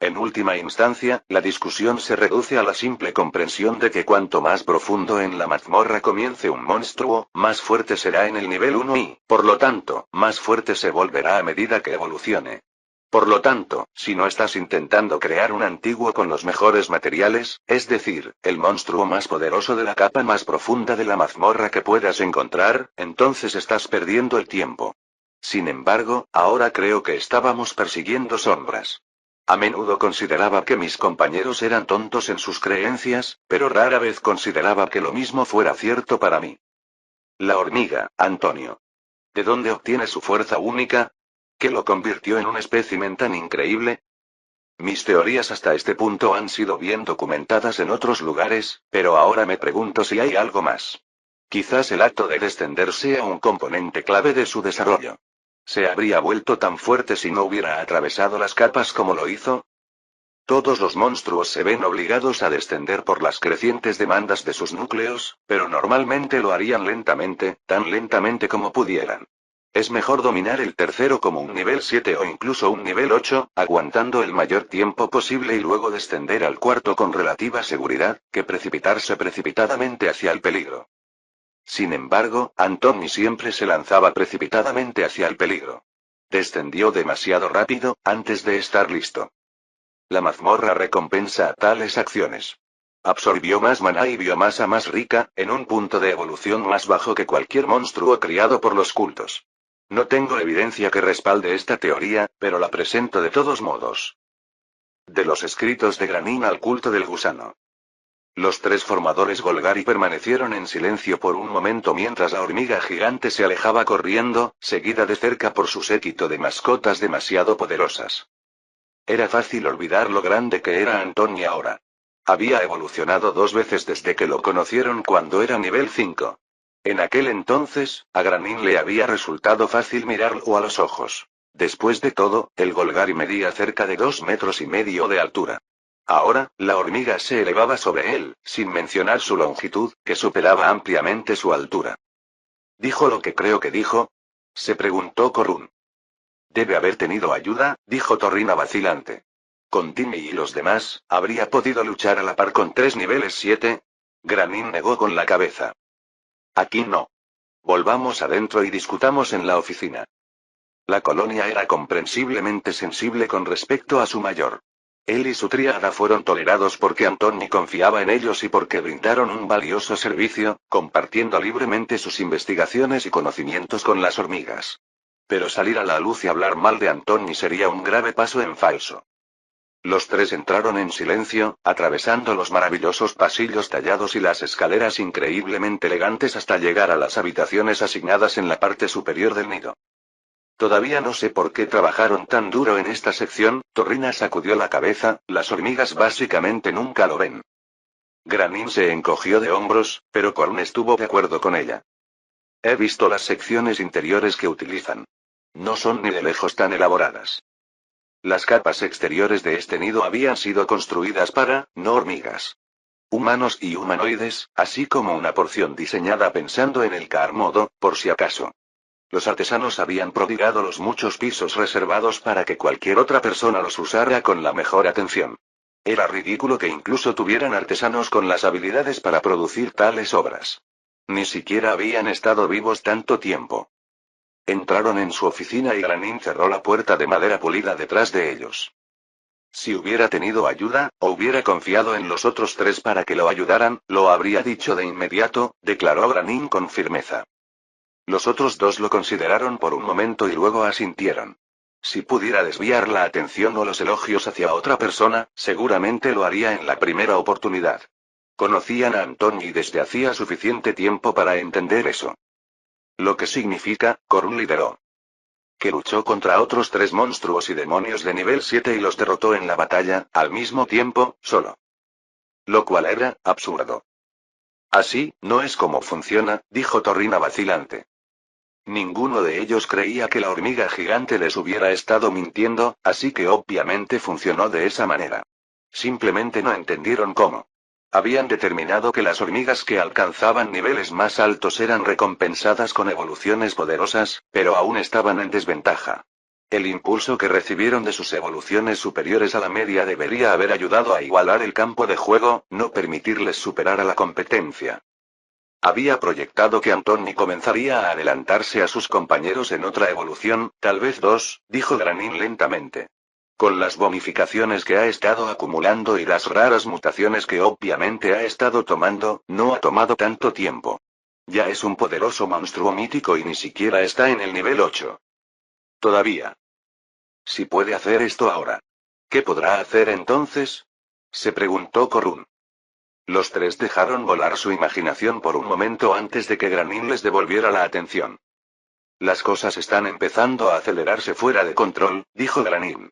[SPEAKER 1] En última instancia, la discusión se reduce a la simple comprensión de que cuanto más profundo en la mazmorra comience un monstruo, más fuerte será en el nivel 1 y, por lo tanto, más fuerte se volverá a medida que evolucione. Por lo tanto, si no estás intentando crear un antiguo con los mejores materiales, es decir, el monstruo más poderoso de la capa más profunda de la mazmorra que puedas encontrar, entonces estás perdiendo el tiempo. Sin embargo, ahora creo que estábamos persiguiendo sombras. A menudo consideraba que mis compañeros eran tontos en sus creencias, pero rara vez consideraba que lo mismo fuera cierto para mí. La hormiga, Antonio. ¿De dónde obtiene su fuerza única? ¿Qué lo convirtió en un espécimen tan increíble? Mis teorías hasta este punto han sido bien documentadas en otros lugares, pero ahora me pregunto si hay algo más. Quizás el acto de descender sea un componente clave de su desarrollo. ¿Se habría vuelto tan fuerte si no hubiera atravesado las capas como lo hizo? Todos los monstruos se ven obligados a descender por las crecientes demandas de sus núcleos, pero normalmente lo harían lentamente, tan lentamente como pudieran. Es mejor dominar el tercero como un nivel 7 o incluso un nivel 8, aguantando el mayor tiempo posible y luego descender al cuarto con relativa seguridad, que precipitarse precipitadamente hacia el peligro. Sin embargo, Anthony siempre se lanzaba precipitadamente hacia el peligro. Descendió demasiado rápido, antes de estar listo. La mazmorra recompensa a tales acciones. Absorbió más maná y biomasa más rica, en un punto de evolución más bajo que cualquier monstruo criado por los cultos. No tengo evidencia que respalde esta teoría, pero la presento de todos modos. De los escritos de Granin al culto del gusano. Los tres formadores Golgari permanecieron en silencio por un momento mientras la hormiga gigante se alejaba corriendo, seguida de cerca por su séquito de mascotas demasiado poderosas. Era fácil olvidar lo grande que era Anthony ahora. Había evolucionado 2 veces desde que lo conocieron cuando era nivel 5. En aquel entonces, a Granin le había resultado fácil mirarlo a los ojos. Después de todo, el Golgari medía cerca de 2,5 metros de altura. Ahora, la hormiga se elevaba sobre él, sin mencionar su longitud, que superaba ampliamente su altura. ¿Dijo lo que creo que dijo? Se preguntó Korun. Debe haber tenido ayuda, dijo Torrina vacilante. Con Timmy y los demás, ¿habría podido luchar a la par con 3 niveles 7? Granin negó con la cabeza. Aquí no. Volvamos adentro y discutamos en la oficina. La colonia era comprensiblemente sensible con respecto a su mayor. Él y su tríada fueron tolerados porque Anthony confiaba en ellos y porque brindaron un valioso servicio, compartiendo libremente sus investigaciones y conocimientos con las hormigas. Pero salir a la luz y hablar mal de Anthony sería un grave paso en falso. Los tres entraron en silencio, atravesando los maravillosos pasillos tallados y las escaleras increíblemente elegantes hasta llegar a las habitaciones asignadas en la parte superior del nido. Todavía no sé por qué trabajaron tan duro en esta sección, Torrina sacudió la cabeza, las hormigas básicamente nunca lo ven. Granin se encogió de hombros, pero Korn estuvo de acuerdo con ella. He visto las secciones interiores que utilizan. No son ni de lejos tan elaboradas. Las capas exteriores de este nido habían sido construidas para, no hormigas. Humanos y humanoides, así como una porción diseñada pensando en el Car modo, por si acaso. Los artesanos habían prodigado los muchos pisos reservados para que cualquier otra persona los usara con la mejor atención. Era ridículo que incluso tuvieran artesanos con las habilidades para producir tales obras. Ni siquiera habían estado vivos tanto tiempo. Entraron en su oficina y Granin cerró la puerta de madera pulida detrás de ellos. Si hubiera tenido ayuda, o hubiera confiado en los otros tres para que lo ayudaran, lo habría dicho de inmediato, declaró Granin con firmeza. Los otros dos lo consideraron por un momento y luego asintieron. Si pudiera desviar la atención o los elogios hacia otra persona, seguramente lo haría en la primera oportunidad. Conocían a Antoni desde hacía suficiente tiempo para entender eso. Lo que significa, Korun lideró. Que luchó contra otros 3 monstruos y demonios de nivel 7 y los derrotó en la batalla, al mismo tiempo, solo. Lo cual era, absurdo. Así, no es como funciona, dijo Torrina vacilante. Ninguno de ellos creía que la hormiga gigante les hubiera estado mintiendo, así que obviamente funcionó de esa manera. Simplemente no entendieron cómo. Habían determinado que las hormigas que alcanzaban niveles más altos eran recompensadas con evoluciones poderosas, pero aún estaban en desventaja. El impulso que recibieron de sus evoluciones superiores a la media debería haber ayudado a igualar el campo de juego, no permitirles superar a la competencia. Había proyectado que Antoni comenzaría a adelantarse a sus compañeros en otra evolución, tal vez 2, dijo Granin lentamente. Con las bonificaciones que ha estado acumulando y las raras mutaciones que obviamente ha estado tomando, no ha tomado tanto tiempo. Ya es un poderoso monstruo mítico y ni siquiera está en el nivel 8. Todavía. Si puede hacer esto ahora. ¿Qué podrá hacer entonces? Se preguntó Korun. Los tres dejaron volar su imaginación por un momento antes de que Granin les devolviera la atención. Las cosas están empezando a acelerarse fuera de control, dijo Granin.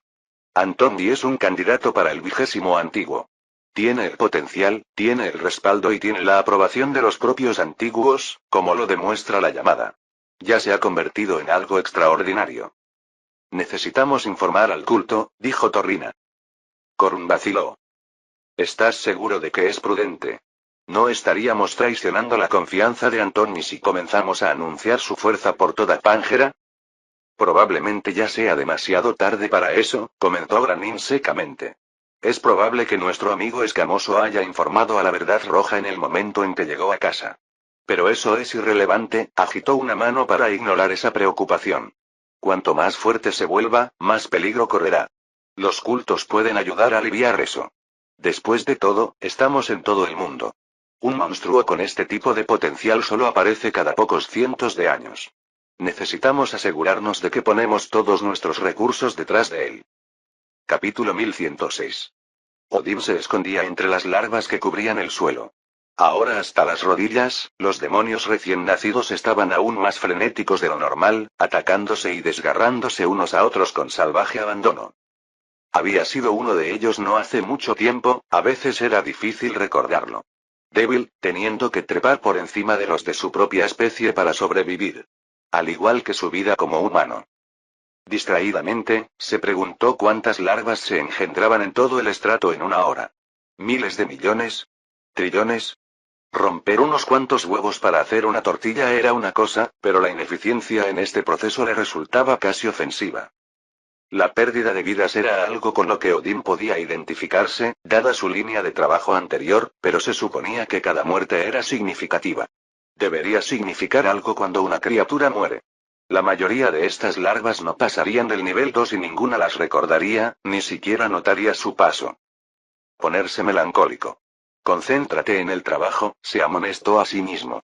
[SPEAKER 1] Antoni es un candidato para el 20º antiguo. Tiene el potencial, tiene el respaldo y tiene la aprobación de los propios antiguos, como lo demuestra la llamada. Ya se ha convertido en algo extraordinario. Necesitamos informar al culto, dijo Torrina. Korun vaciló. ¿Estás seguro de que es prudente? ¿No estaríamos traicionando la confianza de Antoni si comenzamos a anunciar su fuerza por toda Pangea? Probablemente ya sea demasiado tarde para eso, comentó Granin secamente. Es probable que nuestro amigo escamoso haya informado a la Verdad Roja en el momento en que llegó a casa. Pero eso es irrelevante, agitó una mano para ignorar esa preocupación. Cuanto más fuerte se vuelva, más peligro correrá. Los cultos pueden ayudar a aliviar eso. Después de todo, estamos en todo el mundo. Un monstruo con este tipo de potencial solo aparece cada pocos cientos de años. Necesitamos asegurarnos de que ponemos todos nuestros recursos detrás de él. Capítulo 1106. Odin se escondía entre las larvas que cubrían el suelo. Ahora hasta las rodillas, los demonios recién nacidos estaban aún más frenéticos de lo normal, atacándose y desgarrándose unos a otros con salvaje abandono. Había sido uno de ellos no hace mucho tiempo, a veces era difícil recordarlo. Débil, teniendo que trepar por encima de los de su propia especie para sobrevivir. Al igual que su vida como humano. Distraídamente, se preguntó cuántas larvas se engendraban en todo el estrato en una hora. ¿Miles de millones? ¿Trillones? Romper unos cuantos huevos para hacer una tortilla era una cosa, pero la ineficiencia en este proceso le resultaba casi ofensiva. La pérdida de vidas era algo con lo que Odin podía identificarse, dada su línea de trabajo anterior, pero se suponía que cada muerte era significativa. Debería significar algo cuando una criatura muere. La mayoría de estas larvas no pasarían del nivel 2 y ninguna las recordaría, ni siquiera notaría su paso. Ponerse melancólico. Concéntrate en el trabajo, se amonestó a sí mismo.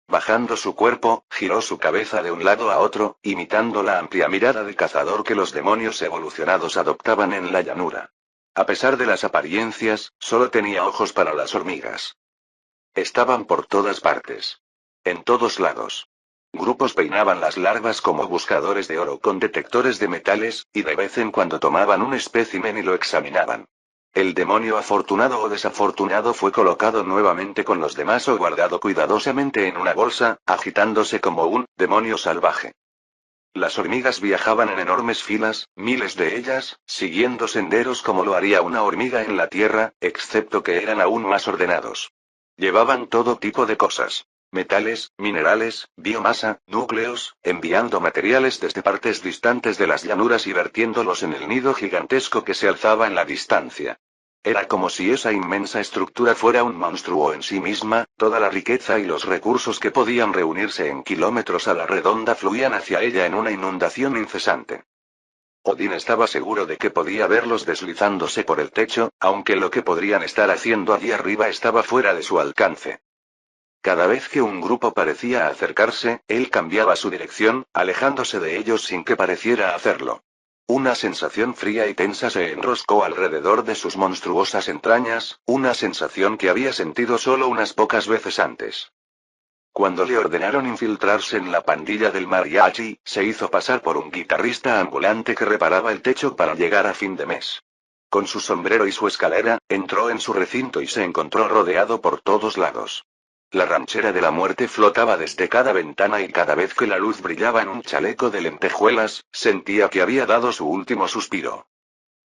[SPEAKER 1] Bajando su cuerpo, giró su cabeza de un lado a otro, imitando la amplia mirada de cazador que los demonios evolucionados adoptaban en la llanura. A pesar de las apariencias, solo tenía ojos para las hormigas. Estaban por todas partes. En todos lados. Grupos peinaban las larvas como buscadores de oro con detectores de metales, y de vez en cuando tomaban un espécimen y lo examinaban. El demonio afortunado o desafortunado fue colocado nuevamente con los demás o guardado cuidadosamente en una bolsa, agitándose como un demonio salvaje. Las hormigas viajaban en enormes filas, miles de ellas, siguiendo senderos como lo haría una hormiga en la tierra, excepto que eran aún más ordenados. Llevaban todo tipo de cosas. Metales, minerales, biomasa, núcleos, enviando materiales desde partes distantes de las llanuras y vertiéndolos en el nido gigantesco que se alzaba en la distancia. Era como si esa inmensa estructura fuera un monstruo en sí misma, toda la riqueza y los recursos que podían reunirse en kilómetros a la redonda fluían hacia ella en una inundación incesante. Odín estaba seguro de que podía verlos deslizándose por el techo, aunque lo que podrían estar haciendo allí arriba estaba fuera de su alcance. Cada vez que un grupo parecía acercarse, él cambiaba su dirección, alejándose de ellos sin que pareciera hacerlo. Una sensación fría y tensa se enroscó alrededor de sus monstruosas entrañas, una sensación que había sentido solo unas pocas veces antes. Cuando le ordenaron infiltrarse en la pandilla del mariachi, se hizo pasar por un guitarrista ambulante que reparaba el techo para llegar a fin de mes. Con su sombrero y su escalera, entró en su recinto y se encontró rodeado por todos lados. La ranchera de la muerte flotaba desde cada ventana y cada vez que la luz brillaba en un chaleco de lentejuelas, sentía que había dado su último suspiro.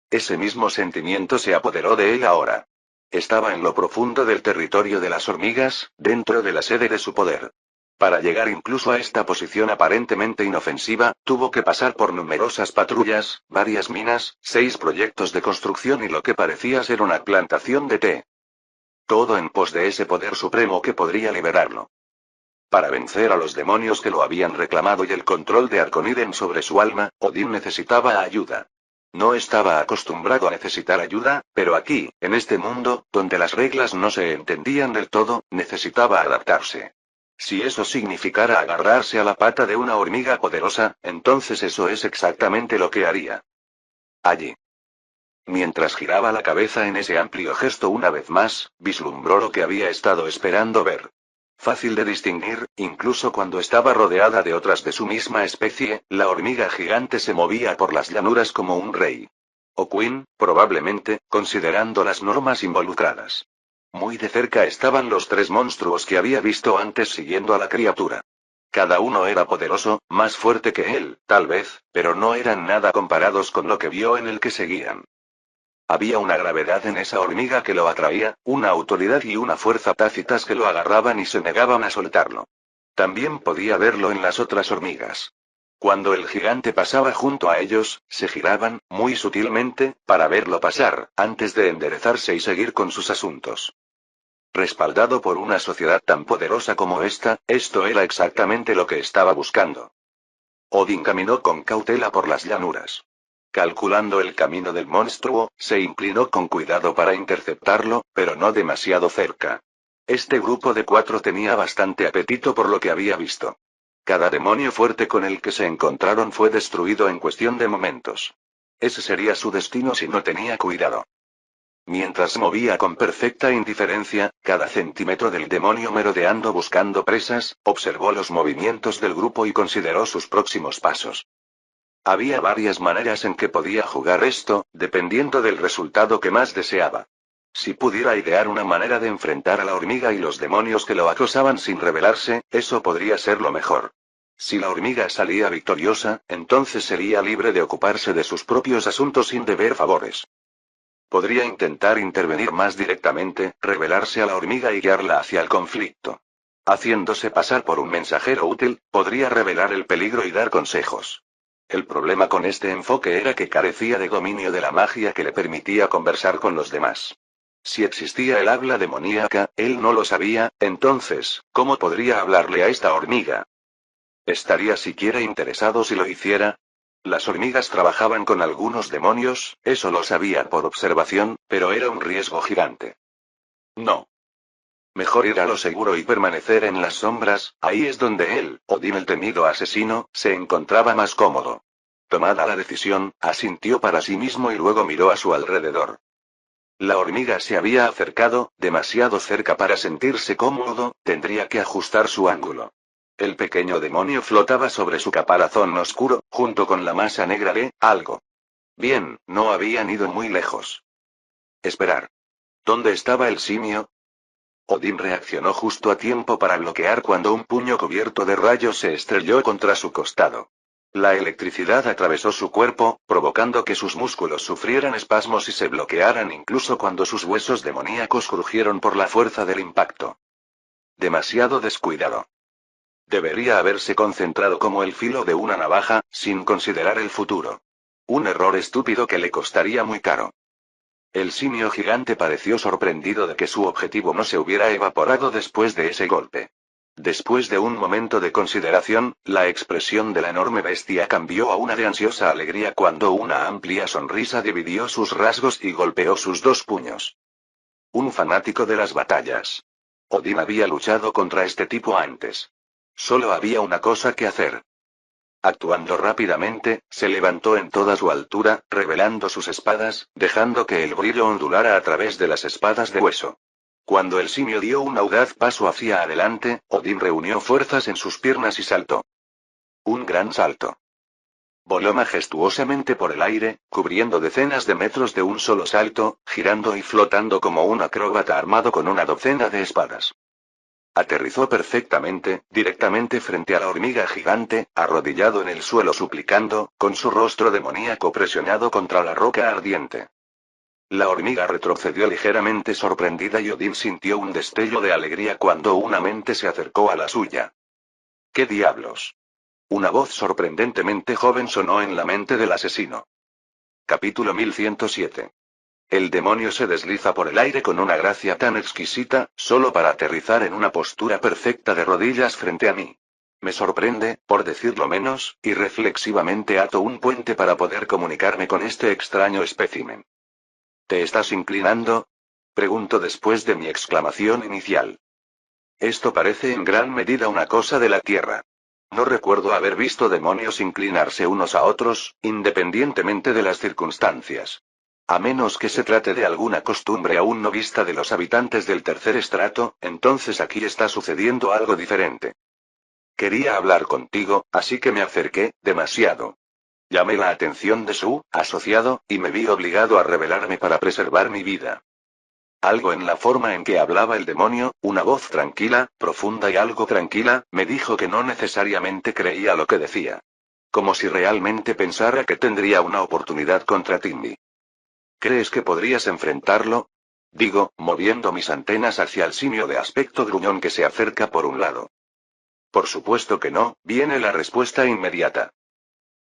[SPEAKER 1] Ese mismo sentimiento se apoderó de él ahora. Estaba en lo profundo del territorio de las hormigas, dentro de la sede de su poder. Para llegar incluso a esta posición aparentemente inofensiva, tuvo que pasar por numerosas patrullas, varias minas, 6 proyectos de construcción y lo que parecía ser una plantación de té. Todo en pos de ese poder supremo que podría liberarlo. Para vencer a los demonios que lo habían reclamado y el control de Arconiden sobre su alma, Odín necesitaba ayuda. No estaba acostumbrado a necesitar ayuda, pero aquí, en este mundo, donde las reglas no se entendían del todo, necesitaba adaptarse. Si eso significara agarrarse a la pata de una hormiga poderosa, entonces eso es exactamente lo que haría. Allí. Mientras giraba la cabeza en ese amplio gesto una vez más, vislumbró lo que había estado esperando ver. Fácil de distinguir, incluso cuando estaba rodeada de otras de su misma especie, la hormiga gigante se movía por las llanuras como un rey. O Queen, probablemente, considerando las normas involucradas. Muy de cerca estaban los 3 monstruos que había visto antes siguiendo a la criatura. Cada uno era poderoso, más fuerte que él, tal vez, pero no eran nada comparados con lo que vio en el que seguían. Había una gravedad en esa hormiga que lo atraía, una autoridad y una fuerza tácitas que lo agarraban y se negaban a soltarlo. También podía verlo en las otras hormigas. Cuando el gigante pasaba junto a ellos, se giraban, muy sutilmente, para verlo pasar, antes de enderezarse y seguir con sus asuntos. Respaldado por una sociedad tan poderosa como esta, esto era exactamente lo que estaba buscando. Odín caminó con cautela por las llanuras. Calculando el camino del monstruo, se inclinó con cuidado para interceptarlo, pero no demasiado cerca. Este grupo de 4 tenía bastante apetito por lo que había visto. Cada demonio fuerte con el que se encontraron fue destruido en cuestión de momentos. Ese sería su destino si no tenía cuidado. Mientras movía con perfecta indiferencia, cada centímetro del demonio merodeando buscando presas, observó los movimientos del grupo y consideró sus próximos pasos. Había varias maneras en que podía jugar esto, dependiendo del resultado que más deseaba. Si pudiera idear una manera de enfrentar a la hormiga y los demonios que lo acosaban sin rebelarse, eso podría ser lo mejor. Si la hormiga salía victoriosa, entonces sería libre de ocuparse de sus propios asuntos sin deber favores. Podría intentar intervenir más directamente, revelarse a la hormiga y guiarla hacia el conflicto. Haciéndose pasar por un mensajero útil, podría revelar el peligro y dar consejos. El problema con este enfoque era que carecía de dominio de la magia que le permitía conversar con los demás. Si existía el habla demoníaca, él no lo sabía, entonces, ¿cómo podría hablarle a esta hormiga? ¿Estaría siquiera interesado si lo hiciera? Las hormigas trabajaban con algunos demonios, eso lo sabía por observación, pero era un riesgo gigante. No. Mejor ir a lo seguro y permanecer en las sombras, ahí es donde él, Odín el temido asesino, se encontraba más cómodo. Tomada la decisión, asintió para sí mismo y luego miró a su alrededor. La hormiga se había acercado, demasiado cerca para sentirse cómodo, tendría que ajustar su ángulo. El pequeño demonio flotaba sobre su caparazón oscuro, junto con la masa negra de algo. Bien, no habían ido muy lejos. Esperar. ¿Dónde estaba el simio? Odín reaccionó justo a tiempo para bloquear cuando un puño cubierto de rayos se estrelló contra su costado. La electricidad atravesó su cuerpo, provocando que sus músculos sufrieran espasmos y se bloquearan incluso cuando sus huesos demoníacos crujieron por la fuerza del impacto. Demasiado descuidado. Debería haberse concentrado como el filo de una navaja, sin considerar el futuro. Un error estúpido que le costaría muy caro. El simio gigante pareció sorprendido de que su objetivo no se hubiera evaporado después de ese golpe. Después de un momento de consideración, la expresión de la enorme bestia cambió a una de ansiosa alegría cuando una amplia sonrisa dividió sus rasgos y golpeó sus dos puños. Un fanático de las batallas. Odín había luchado contra este tipo antes. Solo había una cosa que hacer. Actuando rápidamente, se levantó en toda su altura, revelando sus espadas, dejando que el brillo ondulara a través de las espadas de hueso. Cuando el simio dio un audaz paso hacia adelante, Odín reunió fuerzas en sus piernas y saltó. Un gran salto. Voló majestuosamente por el aire, cubriendo decenas de metros de un solo salto, girando y flotando como un acróbata armado con una docena de espadas. Aterrizó perfectamente, directamente frente a la hormiga gigante, arrodillado en el suelo suplicando, con su rostro demoníaco presionado contra la roca ardiente. La hormiga retrocedió ligeramente sorprendida y Odín sintió un destello de alegría cuando una mente se acercó a la suya. ¿Qué diablos? Una voz sorprendentemente joven sonó en la mente del asesino. Capítulo 1107. El demonio se desliza por el aire con una gracia tan exquisita, solo para aterrizar en una postura perfecta de rodillas frente a mí. Me sorprende, por decirlo menos, y reflexivamente ato un puente para poder comunicarme con este extraño espécimen. ¿Te estás inclinando? Pregunto después de mi exclamación inicial. Esto parece en gran medida una cosa de la tierra. No recuerdo haber visto demonios inclinarse unos a otros, independientemente de las circunstancias. A menos que se trate de alguna costumbre aún no vista de los habitantes del tercer estrato, entonces aquí está sucediendo algo diferente. Quería hablar contigo, así que me acerqué, demasiado. Llamé la atención de su asociado, y me vi obligado a rebelarme para preservar mi vida. Algo en la forma en que hablaba el demonio, una voz tranquila, profunda y algo tranquila, me dijo que no necesariamente creía lo que decía. Como si realmente pensara que tendría una oportunidad contra Timmy. ¿Crees que podrías enfrentarlo? Digo, moviendo mis antenas hacia el simio de aspecto gruñón que se acerca por un lado. Por supuesto que no, viene la respuesta inmediata.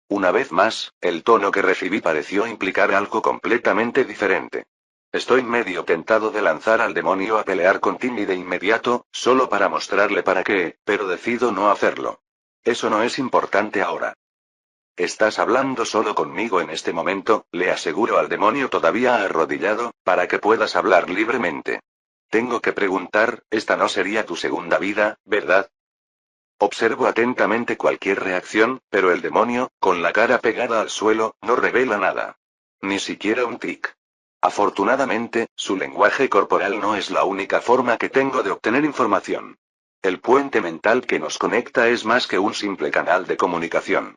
[SPEAKER 1] Una vez más, el tono que recibí pareció implicar algo completamente diferente. Estoy medio tentado de lanzar al demonio a pelear con Timmy de inmediato, solo para mostrarle para qué, pero decido no hacerlo. Eso no es importante ahora. Estás hablando solo conmigo en este momento, le aseguro al demonio todavía arrodillado, para que puedas hablar libremente. Tengo que preguntar, esta no sería tu segunda vida, ¿verdad? Observo atentamente cualquier reacción, pero el demonio, con la cara pegada al suelo, no revela nada. Ni siquiera un tic. Afortunadamente, su lenguaje corporal no es la única forma que tengo de obtener información. El puente mental que nos conecta es más que un simple canal de comunicación.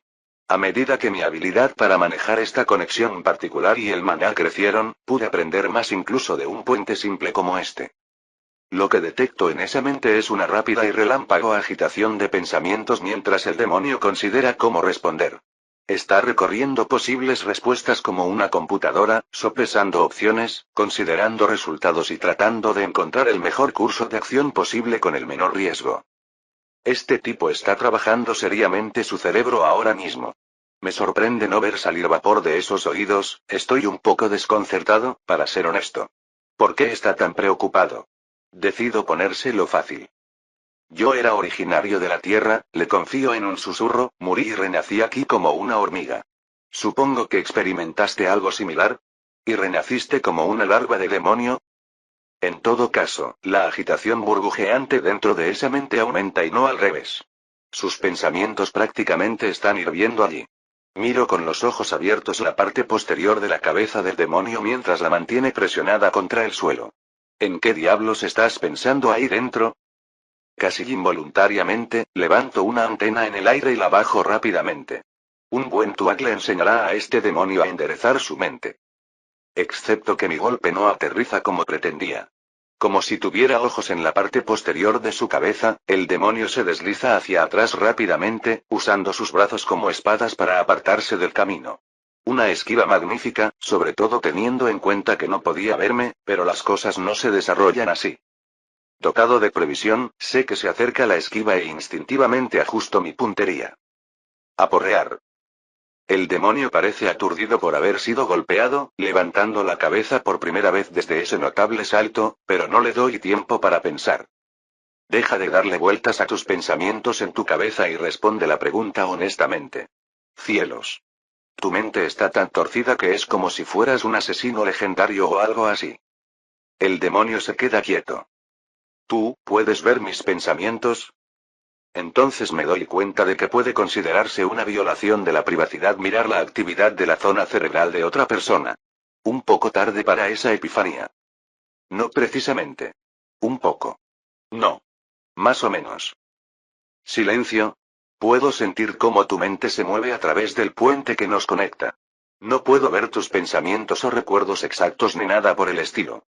[SPEAKER 1] A medida que mi habilidad para manejar esta conexión particular y el maná crecieron, pude aprender más incluso de un puente simple como este. Lo que detecto en esa mente es una rápida y relámpago agitación de pensamientos mientras el demonio considera cómo responder. Está recorriendo posibles respuestas como una computadora, sopesando opciones, considerando resultados y tratando de encontrar el mejor curso de acción posible con el menor riesgo. Este tipo está trabajando seriamente su cerebro ahora mismo. Me sorprende no ver salir vapor de esos oídos, estoy un poco desconcertado, para ser honesto. ¿Por qué está tan preocupado? Decido ponérselo fácil. Yo era originario de la Tierra, le confío en un susurro, morí y renací aquí como una hormiga. Supongo que experimentaste algo similar. ¿Y renaciste como una larva de demonio? En todo caso, la agitación burbujeante dentro de esa mente aumenta y no al revés. Sus pensamientos prácticamente están hirviendo allí. Miro con los ojos abiertos la parte posterior de la cabeza del demonio mientras la mantiene presionada contra el suelo. ¿En qué diablos estás pensando ahí dentro? Casi involuntariamente, levanto una antena en el aire y la bajo rápidamente. Un buen tuag le enseñará a este demonio a enderezar su mente. Excepto que mi golpe no aterriza como pretendía. Como si tuviera ojos en la parte posterior de su cabeza, el demonio se desliza hacia atrás rápidamente, usando sus brazos como espadas para apartarse del camino. Una esquiva magnífica, sobre todo teniendo en cuenta que no podía verme, pero las cosas no se desarrollan así. Dotado de previsión, sé que se acerca la esquiva e instintivamente ajusto mi puntería. Aporrear. El demonio parece aturdido por haber sido golpeado, levantando la cabeza por primera vez desde ese notable salto, pero no le doy tiempo para pensar. Deja de darle vueltas a tus pensamientos en tu cabeza y responde la pregunta honestamente. Cielos. Tu mente está tan torcida que es como si fueras un asesino legendario o algo así. El demonio se queda quieto. ¿Tú puedes ver mis pensamientos? Entonces me doy cuenta de que puede considerarse una violación de la privacidad mirar la actividad de la zona cerebral de otra persona. Un poco tarde para esa epifanía. No precisamente. Un poco. No. Más o menos. Silencio. Puedo sentir cómo tu mente se mueve a través del puente que nos conecta. No puedo ver tus pensamientos o recuerdos exactos ni nada por el estilo.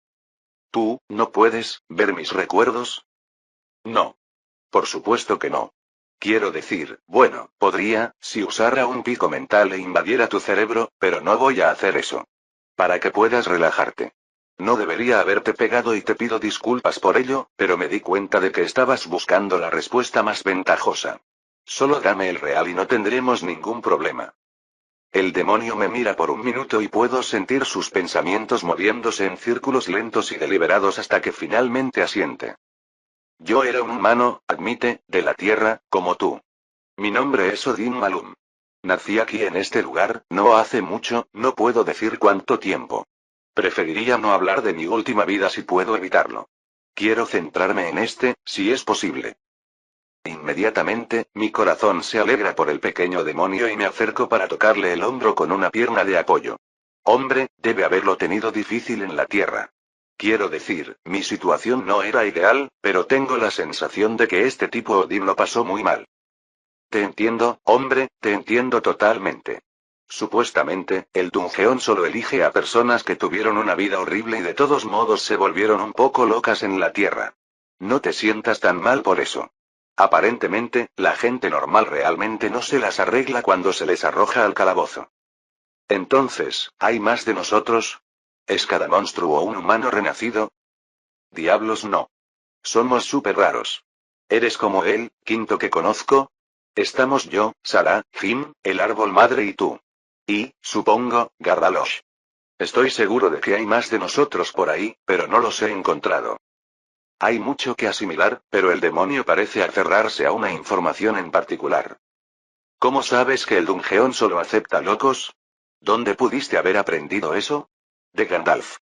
[SPEAKER 1] ¿Tú, no puedes, ver mis recuerdos? No. Por supuesto que no. Quiero decir, bueno, podría, si usara un pico mental e invadiera tu cerebro, pero no voy a hacer eso. Para que puedas relajarte. No debería haberte pegado y te pido disculpas por ello, pero me di cuenta de que estabas buscando la respuesta más ventajosa. Solo dame el real y no tendremos ningún problema. El demonio me mira por un minuto y puedo sentir sus pensamientos moviéndose en círculos lentos y deliberados hasta que finalmente asiente. Yo era un humano, admite, de la Tierra, como tú. Mi nombre es Odin Malum. Nací aquí en este lugar, no hace mucho, no puedo decir cuánto tiempo. Preferiría no hablar de mi última vida si puedo evitarlo. Quiero centrarme en este, si es posible. Inmediatamente, mi corazón se alegra por el pequeño demonio y me acerco para tocarle el hombro con una pierna de apoyo. Hombre, debe haberlo tenido difícil en la Tierra. Quiero decir, mi situación no era ideal, pero tengo la sensación de que este tipo Odin lo pasó muy mal. Te entiendo, hombre, te entiendo totalmente. Supuestamente, el Dungeon solo elige a personas que tuvieron una vida horrible y de todos modos se volvieron un poco locas en la Tierra. No te sientas tan mal por eso. Aparentemente, la gente normal realmente no se las arregla cuando se les arroja al calabozo. Entonces, ¿hay más de nosotros? ¿Es cada monstruo un humano renacido? Diablos no. Somos súper raros. ¿Eres como él, quinto que conozco? Estamos yo, Sarah, Jim, el árbol madre y tú. Y, supongo, Gardalosh. Estoy seguro de que hay más de nosotros por ahí, pero no los he encontrado. Hay mucho que asimilar, pero el demonio parece aferrarse a una información en particular. ¿Cómo sabes que el Dungeon solo acepta locos? ¿Dónde pudiste haber aprendido eso? De Gandalf.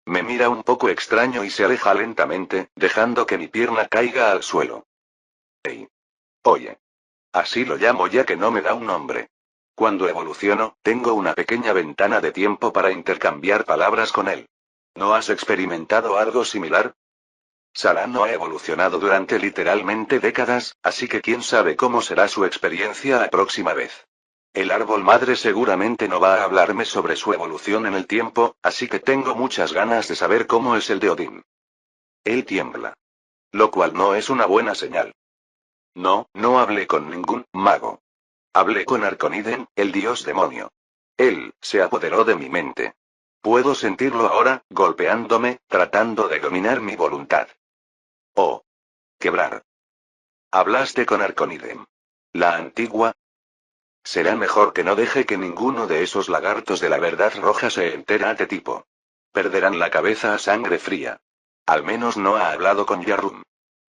[SPEAKER 1] Me mira un poco extraño y se aleja lentamente, dejando que mi pierna caiga al suelo. Hey. Oye. Así lo llamo ya que no me da un nombre. Cuando evoluciono, tengo una pequeña ventana de tiempo para intercambiar palabras con él. ¿No has experimentado algo similar? Sarah no ha evolucionado durante literalmente décadas, así que quién sabe cómo será su experiencia la próxima vez. El árbol madre seguramente no va a hablarme sobre su evolución en el tiempo, así que tengo muchas ganas de saber cómo es el de Odín. Él tiembla. Lo cual no es una buena señal. No, no hablé con ningún mago. Hablé con Arconiden, el dios demonio. Él se apoderó de mi mente. Puedo sentirlo ahora, golpeándome, tratando de dominar mi voluntad. Oh. Quebrar. Hablaste con Arconiden. La antigua. Será mejor que no deje que ninguno de esos lagartos de la verdad roja se entere a este tipo. Perderán la cabeza a sangre fría. Al menos no ha hablado con Yarrum.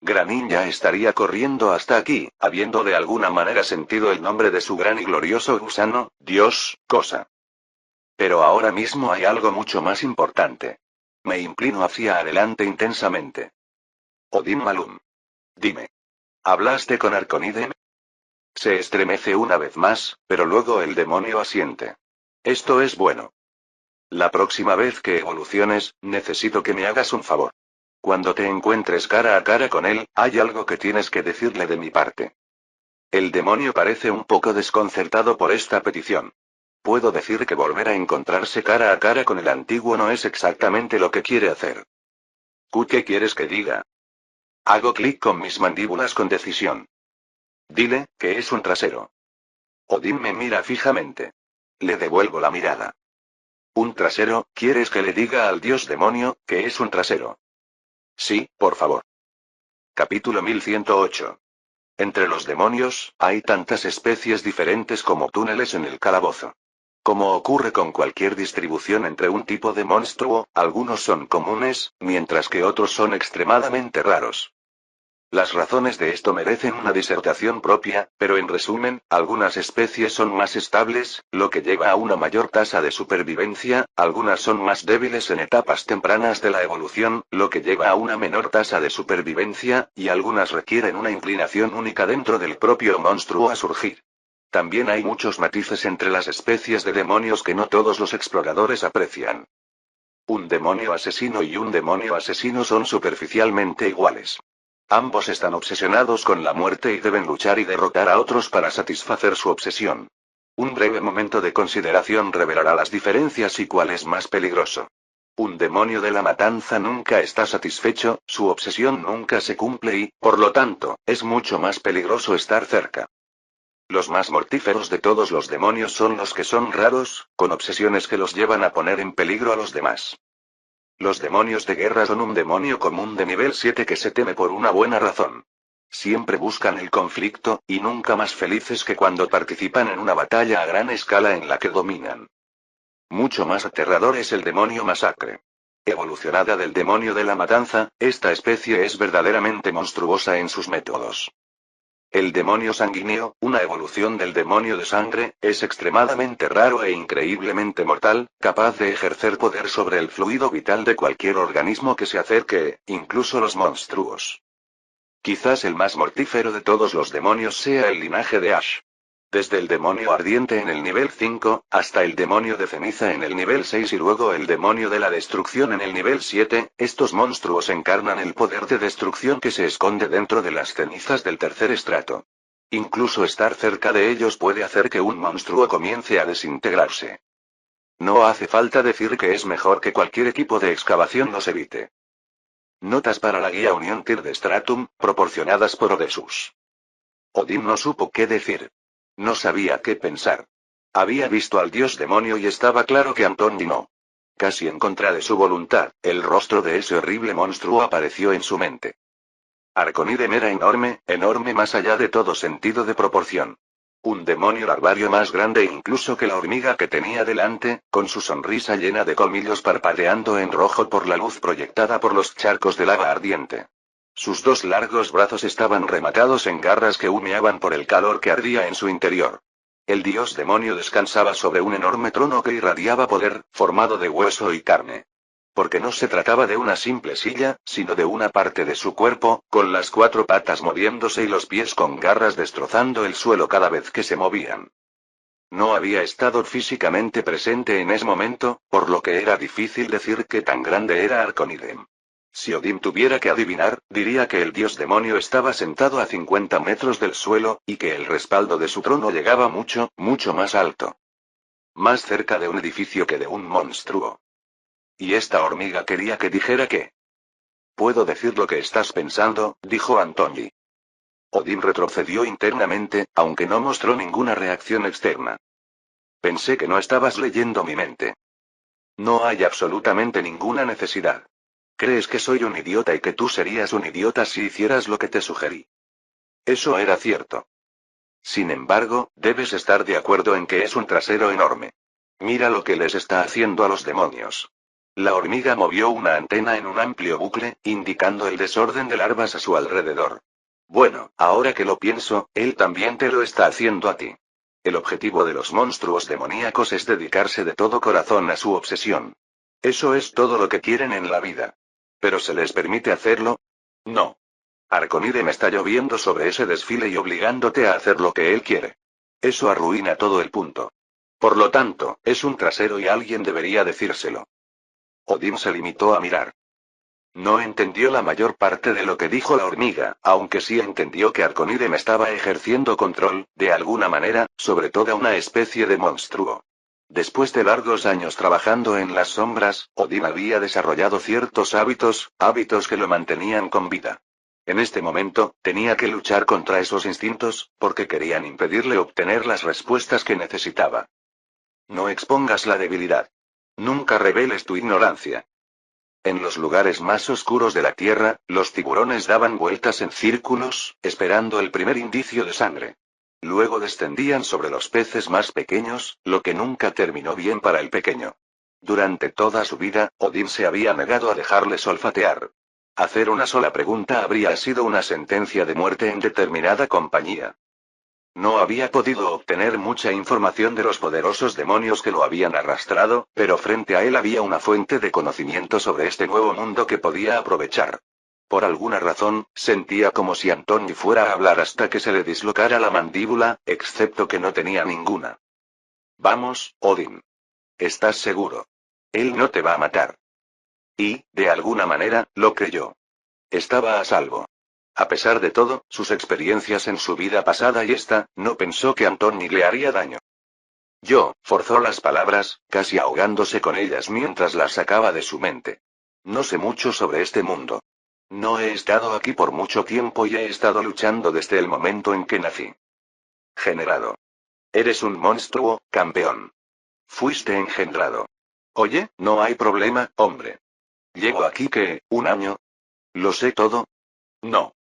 [SPEAKER 1] Granin ya estaría corriendo hasta aquí, habiendo de alguna manera sentido el nombre de su gran y glorioso gusano, Dios, cosa. Pero ahora mismo hay algo mucho más importante. Me inclino hacia adelante intensamente. Odin Malum. Dime. ¿Hablaste con Arconiden? Se estremece una vez más, pero luego el demonio asiente. Esto es bueno. La próxima vez que evoluciones, necesito que me hagas un favor. Cuando te encuentres cara a cara con él, hay algo que tienes que decirle de mi parte. El demonio parece un poco desconcertado por esta petición. Puedo decir que volver a encontrarse cara a cara con el antiguo no es exactamente lo que quiere hacer. ¿Qué quieres que diga? Hago clic con mis mandíbulas con decisión. Dile, que es un trasero. Odín me mira fijamente. Le devuelvo la mirada. ¿Un trasero? ¿Quieres que le diga al dios demonio, que es un trasero? Sí, por favor. Capítulo 1108. Entre los demonios, hay tantas especies diferentes como túneles en el calabozo. Como ocurre con cualquier distribución entre un tipo de monstruo, algunos son comunes, mientras que otros son extremadamente raros. Las razones de esto merecen una disertación propia, pero en resumen, algunas especies son más estables, lo que lleva a una mayor tasa de supervivencia, algunas son más débiles en etapas tempranas de la evolución, lo que lleva a una menor tasa de supervivencia, y algunas requieren una inclinación única dentro del propio monstruo a surgir. También hay muchos matices entre las especies de demonios que no todos los exploradores aprecian. Un demonio asesino y un demonio asesino son superficialmente iguales. Ambos están obsesionados con la muerte y deben luchar y derrotar a otros para satisfacer su obsesión. Un breve momento de consideración revelará las diferencias y cuál es más peligroso. Un demonio de la matanza nunca está satisfecho, su obsesión nunca se cumple y, por lo tanto, es mucho más peligroso estar cerca. Los más mortíferos de todos los demonios son los que son raros, con obsesiones que los llevan a poner en peligro a los demás. Los demonios de guerra son un demonio común de nivel 7 que se teme por una buena razón. Siempre buscan el conflicto, y nunca más felices que cuando participan en una batalla a gran escala en la que dominan. Mucho más aterrador es el demonio masacre. Evolucionada del demonio de la matanza, esta especie es verdaderamente monstruosa en sus métodos. El demonio sanguíneo, una evolución del demonio de sangre, es extremadamente raro e increíblemente mortal, capaz de ejercer poder sobre el fluido vital de cualquier organismo que se acerque, incluso los monstruos. Quizás el más mortífero de todos los demonios sea el linaje de Ash. Desde el demonio ardiente en el nivel 5, hasta el demonio de ceniza en el nivel 6 y luego el demonio de la destrucción en el nivel 7, estos monstruos encarnan el poder de destrucción que se esconde dentro de las cenizas del tercer estrato. Incluso estar cerca de ellos puede hacer que un monstruo comience a desintegrarse. No hace falta decir que es mejor que cualquier equipo de excavación los evite. Notas para la guía Unión Tir de Stratum, proporcionadas por Odessus. Odín no supo qué decir. No sabía qué pensar. Había visto al dios demonio y estaba claro que Antoni no. Casi en contra de su voluntad, el rostro de ese horrible monstruo apareció en su mente. Arconidem era enorme, enorme más allá de todo sentido de proporción. Un demonio larvario más grande incluso que la hormiga que tenía delante, con su sonrisa llena de colmillos parpadeando en rojo por la luz proyectada por los charcos de lava ardiente. Sus dos largos brazos estaban rematados en garras que humeaban por el calor que ardía en su interior. El dios demonio descansaba sobre un enorme trono que irradiaba poder, formado de hueso y carne. Porque no se trataba de una simple silla, sino de una parte de su cuerpo, con las cuatro patas moviéndose y los pies con garras destrozando el suelo cada vez que se movían. No había estado físicamente presente en ese momento, por lo que era difícil decir qué tan grande era Arconidem. Si Odín tuviera que adivinar, diría que el dios demonio estaba sentado a 50 metros del suelo, y que el respaldo de su trono llegaba mucho, mucho más alto. Más cerca de un edificio que de un monstruo. Y esta hormiga quería que dijera qué. Puedo decir lo que estás pensando, dijo Antoni. Odín retrocedió internamente, aunque no mostró ninguna reacción externa. Pensé que no estabas leyendo mi mente. No hay absolutamente ninguna necesidad. Crees que soy un idiota y que tú serías un idiota si hicieras lo que te sugerí. Eso era cierto. Sin embargo, debes estar de acuerdo en que es un trasero enorme. Mira lo que les está haciendo a los demonios. La hormiga movió una antena en un amplio bucle, indicando el desorden de larvas a su alrededor. Bueno, ahora que lo pienso, él también te lo está haciendo a ti. El objetivo de los monstruos demoníacos es dedicarse de todo corazón a su obsesión. Eso es todo lo que quieren en la vida. ¿Pero se les permite hacerlo? No. Arconide me está lloviendo sobre ese desfile y obligándote a hacer lo que él quiere. Eso arruina todo el punto. Por lo tanto, es un trasero y alguien debería decírselo. Odín se limitó a mirar. No entendió la mayor parte de lo que dijo la hormiga, aunque sí entendió que Arconide me estaba ejerciendo control, de alguna manera, sobre toda una especie de monstruo. Después de largos años trabajando en las sombras, Odín había desarrollado ciertos hábitos que lo mantenían con vida. En este momento, tenía que luchar contra esos instintos, porque querían impedirle obtener las respuestas que necesitaba. No expongas la debilidad. Nunca reveles tu ignorancia. En los lugares más oscuros de la tierra, los tiburones daban vueltas en círculos, esperando el primer indicio de sangre. Luego descendían sobre los peces más pequeños, lo que nunca terminó bien para el pequeño. Durante toda su vida, Odín se había negado a dejarles olfatear. Hacer una sola pregunta habría sido una sentencia de muerte en determinada compañía. No había podido obtener mucha información de los poderosos demonios que lo habían arrastrado, pero frente a él había una fuente de conocimiento sobre este nuevo mundo que podía aprovechar. Por alguna razón, sentía como si Antoni fuera a hablar hasta que se le dislocara la mandíbula, excepto que no tenía ninguna. Vamos, Odín. ¿Estás seguro? Él no te va a matar. Y, de alguna manera, lo creyó. Estaba a salvo. A pesar de todo, sus experiencias en su vida pasada y esta, no pensó que Antoni le haría daño. Forzó las palabras, casi ahogándose con ellas mientras las sacaba de su mente. No sé mucho sobre este mundo. No he estado aquí por mucho tiempo y he estado luchando desde el momento en que nací. Generado. Eres un monstruo, campeón. Fuiste engendrado. Oye, no hay problema, hombre. Llevo aquí ¿un año? ¿Lo sé todo? No.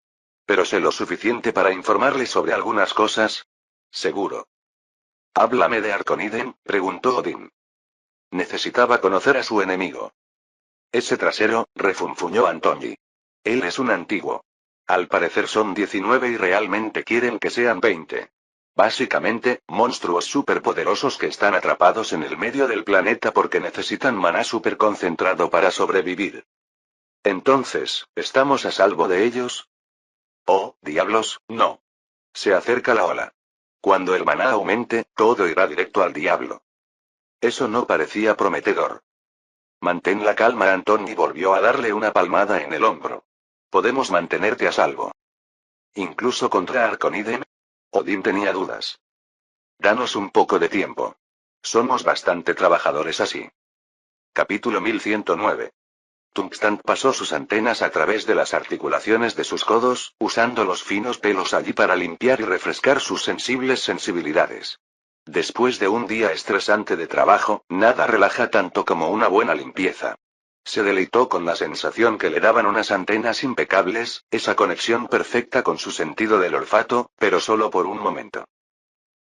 [SPEAKER 1] Pero sé lo suficiente para informarle sobre algunas cosas. Seguro. Háblame de Arconiden, preguntó Odín. Necesitaba conocer a su enemigo. Ese trasero, refunfuñó Antoni. Él es un antiguo. Al parecer son 19 y realmente quieren que sean 20. Básicamente, monstruos superpoderosos que están atrapados en el medio del planeta porque necesitan maná superconcentrado para sobrevivir. Entonces, ¿estamos a salvo de ellos? Oh, diablos, no. Se acerca la ola. Cuando el maná aumente, todo irá directo al diablo. Eso no parecía prometedor. Mantén la calma, Antoni volvió a darle una palmada en el hombro. Podemos mantenerte a salvo. ¿Incluso contra Arconiden? Odín tenía dudas. Danos un poco de tiempo. Somos bastante trabajadores así. Capítulo 1109. Tungstand pasó sus antenas a través de las articulaciones de sus codos, usando los finos pelos allí para limpiar y refrescar sus sensibles sensibilidades. Después de un día estresante de trabajo, nada relaja tanto como una buena limpieza. Se deleitó con la sensación que le daban unas antenas impecables, esa conexión perfecta con su sentido del olfato, pero solo por un momento.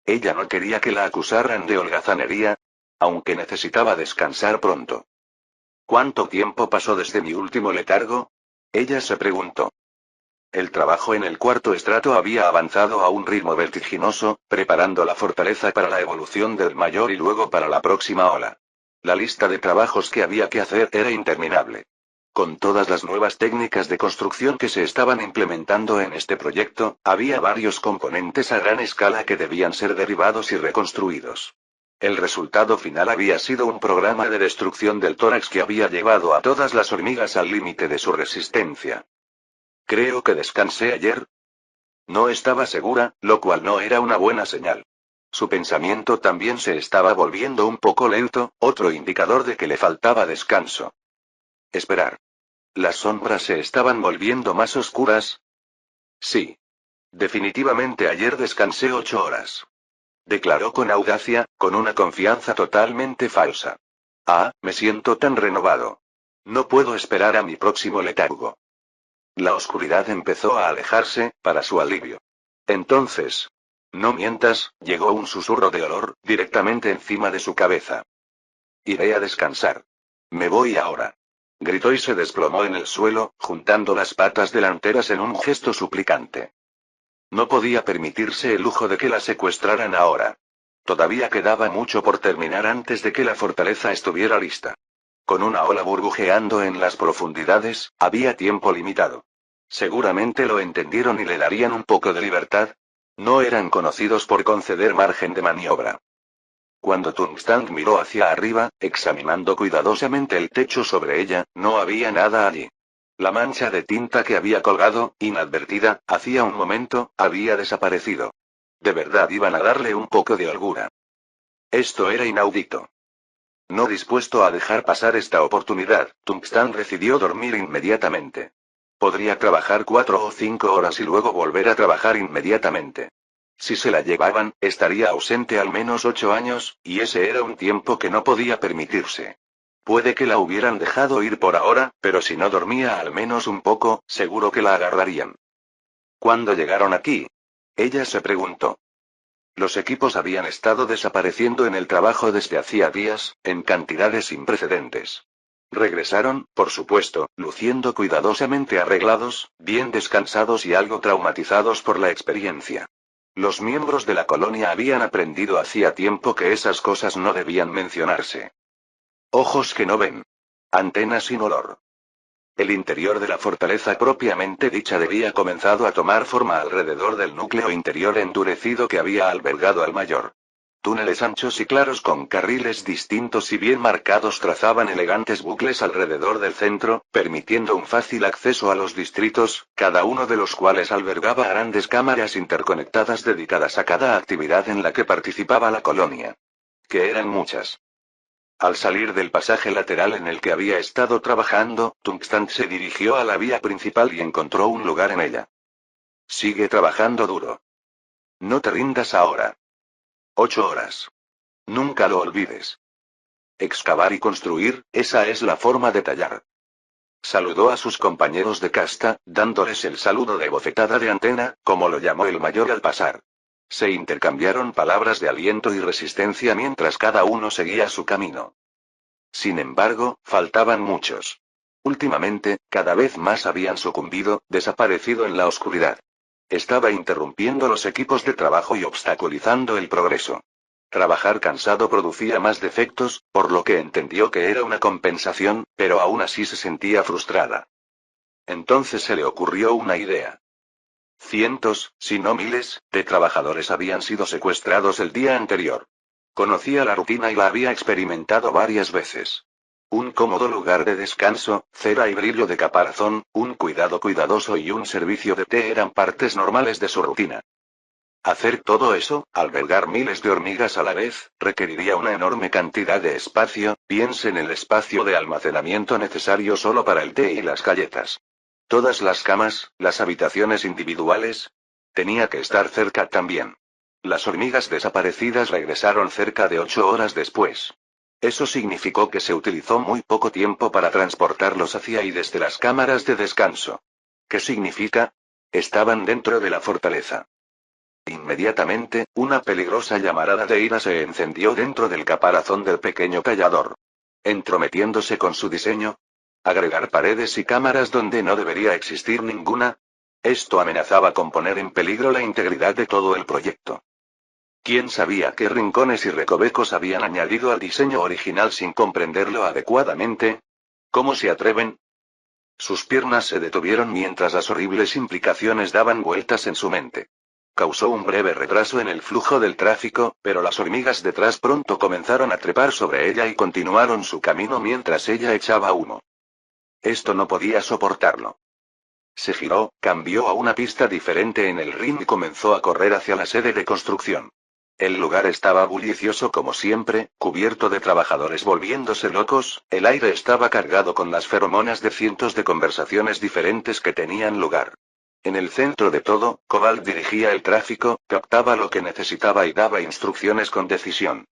[SPEAKER 1] Ella no quería que la acusaran de holgazanería, aunque necesitaba descansar pronto. ¿Cuánto tiempo pasó desde mi último letargo? Ella se preguntó. El trabajo en el cuarto estrato había avanzado a un ritmo vertiginoso, preparando la fortaleza para la evolución del mayor y luego para la próxima ola. La lista de trabajos que había que hacer era interminable. Con todas las nuevas técnicas de construcción que se estaban implementando en este proyecto, había varios componentes a gran escala que debían ser derribados y reconstruidos. El resultado final había sido un programa de destrucción del tórax que había llevado a todas las hormigas al límite de su resistencia. Creo que descansé ayer. No estaba segura, lo cual no era una buena señal. Su pensamiento también se estaba volviendo un poco lento, otro indicador de que le faltaba descanso. Esperar. ¿Las sombras se estaban volviendo más oscuras? Sí. Definitivamente ayer descansé 8 horas. Declaró con audacia, con una confianza totalmente falsa. Me siento tan renovado. No puedo esperar a mi próximo letargo. La oscuridad empezó a alejarse, para su alivio. Entonces. No mientas, llegó un susurro de olor, directamente encima de su cabeza. Iré a descansar. Me voy ahora. Gritó y se desplomó en el suelo, juntando las patas delanteras en un gesto suplicante. No podía permitirse el lujo de que la secuestraran ahora. Todavía quedaba mucho por terminar antes de que la fortaleza estuviera lista. Con una ola burbujeando en las profundidades, había tiempo limitado. Seguramente lo entendieron y le darían un poco de libertad. No eran conocidos por conceder margen de maniobra. Cuando Tungstand miró hacia arriba, examinando cuidadosamente el techo sobre ella, no había nada allí. La mancha de tinta que había colgado, inadvertida, hacía un momento, había desaparecido. De verdad iban a darle un poco de holgura. Esto era inaudito. No dispuesto a dejar pasar esta oportunidad, Tungsten decidió dormir inmediatamente. Podría trabajar 4 o 5 horas y luego volver a trabajar inmediatamente. Si se la llevaban, estaría ausente al menos 8 años, y ese era un tiempo que no podía permitirse. Puede que la hubieran dejado ir por ahora, pero si no dormía al menos un poco, seguro que la agarrarían. ¿Cuándo llegaron aquí? Ella se preguntó. Los equipos habían estado desapareciendo en el trabajo desde hacía días, en cantidades sin precedentes. Regresaron, por supuesto, luciendo cuidadosamente arreglados, bien descansados y algo traumatizados por la experiencia. Los miembros de la colonia habían aprendido hacía tiempo que esas cosas no debían mencionarse. Ojos que no ven. Antenas sin olor. El interior de la fortaleza propiamente dicha había comenzado a tomar forma alrededor del núcleo interior endurecido que había albergado al mayor. Túneles anchos y claros con carriles distintos y bien marcados trazaban elegantes bucles alrededor del centro, permitiendo un fácil acceso a los distritos, cada uno de los cuales albergaba grandes cámaras interconectadas dedicadas a cada actividad en la que participaba la colonia. Que eran muchas. Al salir del pasaje lateral en el que había estado trabajando, Tungsten se dirigió a la vía principal y encontró un lugar en ella. Sigue trabajando duro. No te rindas ahora. 8 horas. Nunca lo olvides. Excavar y construir, esa es la forma de tallar. Saludó a sus compañeros de casta, dándoles el saludo de bofetada de antena, como lo llamó el mayor al pasar. Se intercambiaron palabras de aliento y resistencia mientras cada uno seguía su camino. Sin embargo, faltaban muchos. Últimamente, cada vez más habían sucumbido, desaparecido en la oscuridad. Estaba interrumpiendo los equipos de trabajo y obstaculizando el progreso. Trabajar cansado producía más defectos, por lo que entendió que era una compensación, pero aún así se sentía frustrada. Entonces se le ocurrió una idea. Cientos, si no miles, de trabajadores habían sido secuestrados el día anterior. Conocía la rutina y la había experimentado varias veces. Un cómodo lugar de descanso, cera y brillo de caparazón, un cuidado cuidadoso y un servicio de té eran partes normales de su rutina. Hacer todo eso, albergar miles de hormigas a la vez, requeriría una enorme cantidad de espacio, piense en el espacio de almacenamiento necesario solo para el té y las galletas. Todas las camas, las habitaciones individuales. Tenía que estar cerca también. Las hormigas desaparecidas regresaron cerca de 8 horas después. Eso significó que se utilizó muy poco tiempo para transportarlos hacia y desde las cámaras de descanso. ¿Qué significa? Estaban dentro de la fortaleza. Inmediatamente, una peligrosa llamarada de ira se encendió dentro del caparazón del pequeño tallador. Entrometiéndose con su diseño. Agregar paredes y cámaras donde no debería existir ninguna. Esto amenazaba con poner en peligro la integridad de todo el proyecto. ¿Quién sabía qué rincones y recovecos habían añadido al diseño original sin comprenderlo adecuadamente? ¿Cómo se atreven? Sus piernas se detuvieron mientras las horribles implicaciones daban vueltas en su mente. Causó un breve retraso en el flujo del tráfico, pero las hormigas detrás pronto comenzaron a trepar sobre ella y continuaron su camino mientras ella echaba humo. Esto no podía soportarlo. Se giró, cambió a una pista diferente en el ring y comenzó a correr hacia la sede de construcción. El lugar estaba bullicioso como siempre, cubierto de trabajadores volviéndose locos, el aire estaba cargado con las feromonas de cientos de conversaciones diferentes que tenían lugar. En el centro de todo, Cobalt dirigía el tráfico, captaba lo que necesitaba y daba instrucciones con decisión.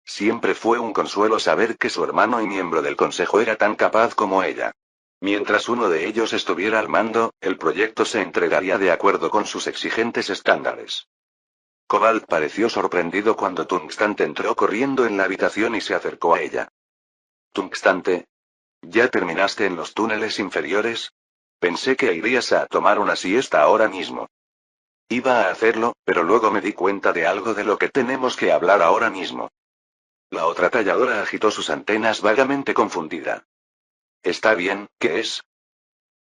[SPEAKER 1] Siempre fue un consuelo saber que su hermano y miembro del consejo era tan capaz como ella. Mientras uno de ellos estuviera al mando, el proyecto se entregaría de acuerdo con sus exigentes estándares. Cobalt pareció sorprendido cuando Tungsten entró corriendo en la habitación y se acercó a ella. Tungsten, ¿ya terminaste en los túneles inferiores? Pensé que irías a tomar una siesta ahora mismo. Iba a hacerlo, pero luego me di cuenta de algo de lo que tenemos que hablar ahora mismo. La otra talladora agitó sus antenas vagamente confundida. Está bien, ¿qué es?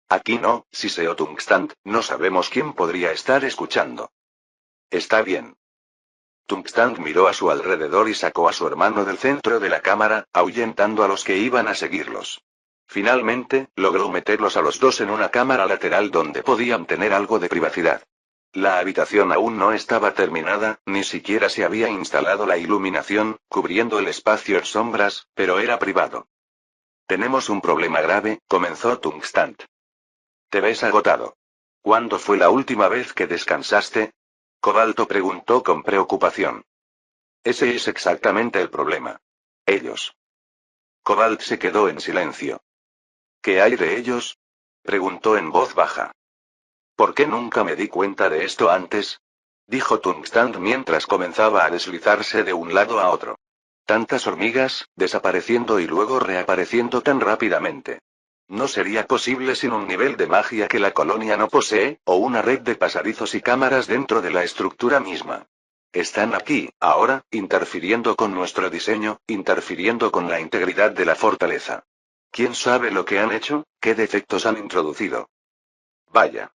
[SPEAKER 1] Aquí no, siseó Tungsten, no sabemos quién podría estar escuchando. Está bien. Tungsten miró a su alrededor y sacó a su hermano del centro de la cámara, ahuyentando a los que iban a seguirlos. Finalmente, logró meterlos a los dos en una cámara lateral donde podían tener algo de privacidad. La habitación aún no estaba terminada, ni siquiera se había instalado la iluminación, cubriendo el espacio en sombras, pero era privado. Tenemos un problema grave, comenzó Tungstant. Te ves agotado. ¿Cuándo fue la última vez que descansaste? Cobalto preguntó con preocupación. Ese es exactamente el problema. Ellos. Cobalt se quedó en silencio. ¿Qué hay de ellos? Preguntó en voz baja. ¿Por qué nunca me di cuenta de esto antes? Dijo Tungstant mientras comenzaba a deslizarse de un lado a otro. Tantas hormigas, desapareciendo y luego reapareciendo tan rápidamente. No sería posible sin un nivel de magia que la colonia no posee, o una red de pasadizos y cámaras dentro de la estructura misma. Están aquí, ahora, interfiriendo con nuestro diseño, interfiriendo con la integridad de la fortaleza. ¿Quién sabe lo que han hecho? ¿Qué defectos han introducido? Vaya.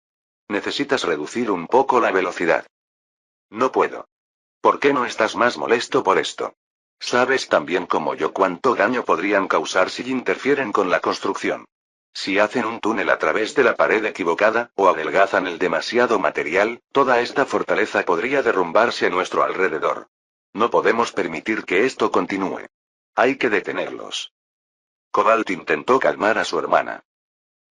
[SPEAKER 1] Necesitas reducir un poco la velocidad. No puedo. ¿Por qué no estás más molesto por esto? Sabes tan bien como yo cuánto daño podrían causar si interfieren con la construcción. Si hacen un túnel a través de la pared equivocada, o adelgazan el demasiado material, toda esta fortaleza podría derrumbarse a nuestro alrededor. No podemos permitir que esto continúe. Hay que detenerlos. Cobalt intentó calmar a su hermana.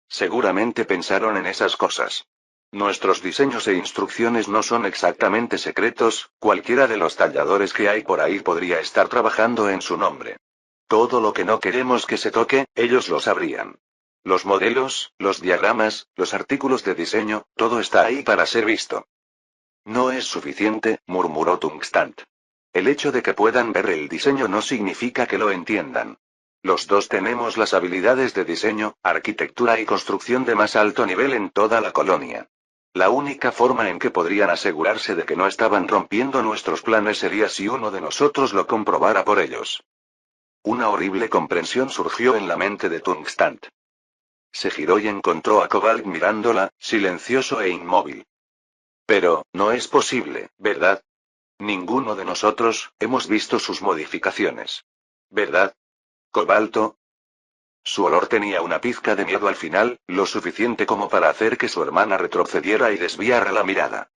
[SPEAKER 1] Seguramente pensaron en esas cosas. Nuestros diseños e instrucciones no son exactamente secretos, cualquiera de los talladores que hay por ahí podría estar trabajando en su nombre. Todo lo que no queremos que se toque, ellos lo sabrían. Los modelos, los diagramas, los artículos de diseño, todo está ahí para ser visto. No es suficiente, murmuró Tungstant. El hecho de que puedan ver el diseño no significa que lo entiendan. Los dos tenemos las habilidades de diseño, arquitectura y construcción de más alto nivel en toda la colonia. La única forma en que podrían asegurarse de que no estaban rompiendo nuestros planes sería si uno de nosotros lo comprobara por ellos. Una horrible comprensión surgió en la mente de Tungstant. Se giró y encontró a Cobalt mirándola, silencioso e inmóvil. Pero, no es posible, ¿verdad? Ninguno de nosotros hemos visto sus modificaciones. ¿Verdad? Cobalto. Su olor tenía una pizca de miedo al final, lo suficiente como para hacer que su hermana retrocediera y desviara la mirada.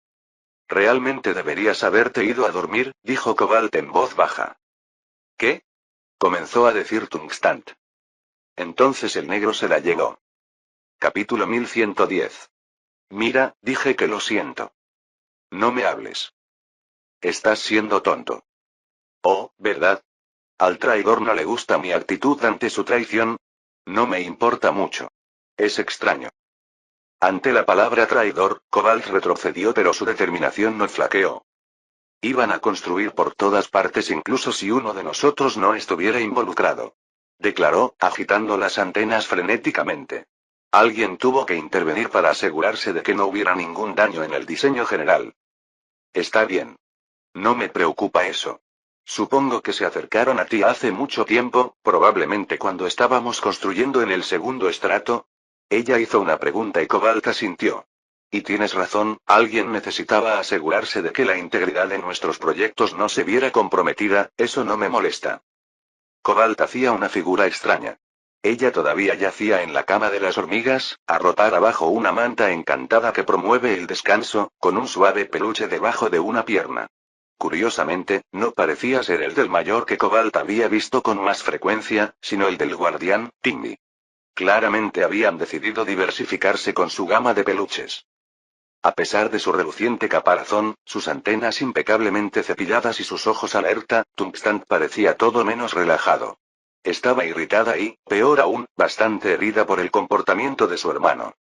[SPEAKER 1] Realmente deberías haberte ido a dormir, dijo Cobalt en voz baja. ¿Qué? Comenzó a decir Tungstant. Entonces el negro se la llegó. Capítulo 1110. Mira, dije que lo siento. No me hables. Estás siendo tonto. Oh, ¿verdad? ¿Al traidor no le gusta mi actitud ante su traición? No me importa mucho. Es extraño. Ante la palabra traidor, Cobalt retrocedió pero su determinación no flaqueó. Iban a construir por todas partes incluso si uno de nosotros no estuviera involucrado. Declaró, agitando las antenas frenéticamente. Alguien tuvo que intervenir para asegurarse de que no hubiera ningún daño en el diseño general. Está bien. No me preocupa eso. Supongo que se acercaron a ti hace mucho tiempo, probablemente cuando estábamos construyendo en el segundo estrato. Ella hizo una pregunta y Cobalt asintió. Y tienes razón, alguien necesitaba asegurarse de que la integridad de nuestros proyectos no se viera comprometida, eso no me molesta. Cobalt hacía una figura extraña. Ella todavía yacía en la cama de las hormigas, arropada bajo una manta encantada que promueve el descanso, con un suave peluche debajo de una pierna. Curiosamente, no parecía ser el del mayor que Cobalt había visto con más frecuencia, sino el del guardián, Timmy. Claramente habían decidido diversificarse con su gama de peluches. A pesar de su reluciente caparazón, sus antenas impecablemente cepilladas y sus ojos alerta, Tungstant parecía todo menos relajado. Estaba irritada y, peor aún, bastante herida por el comportamiento de su hermano.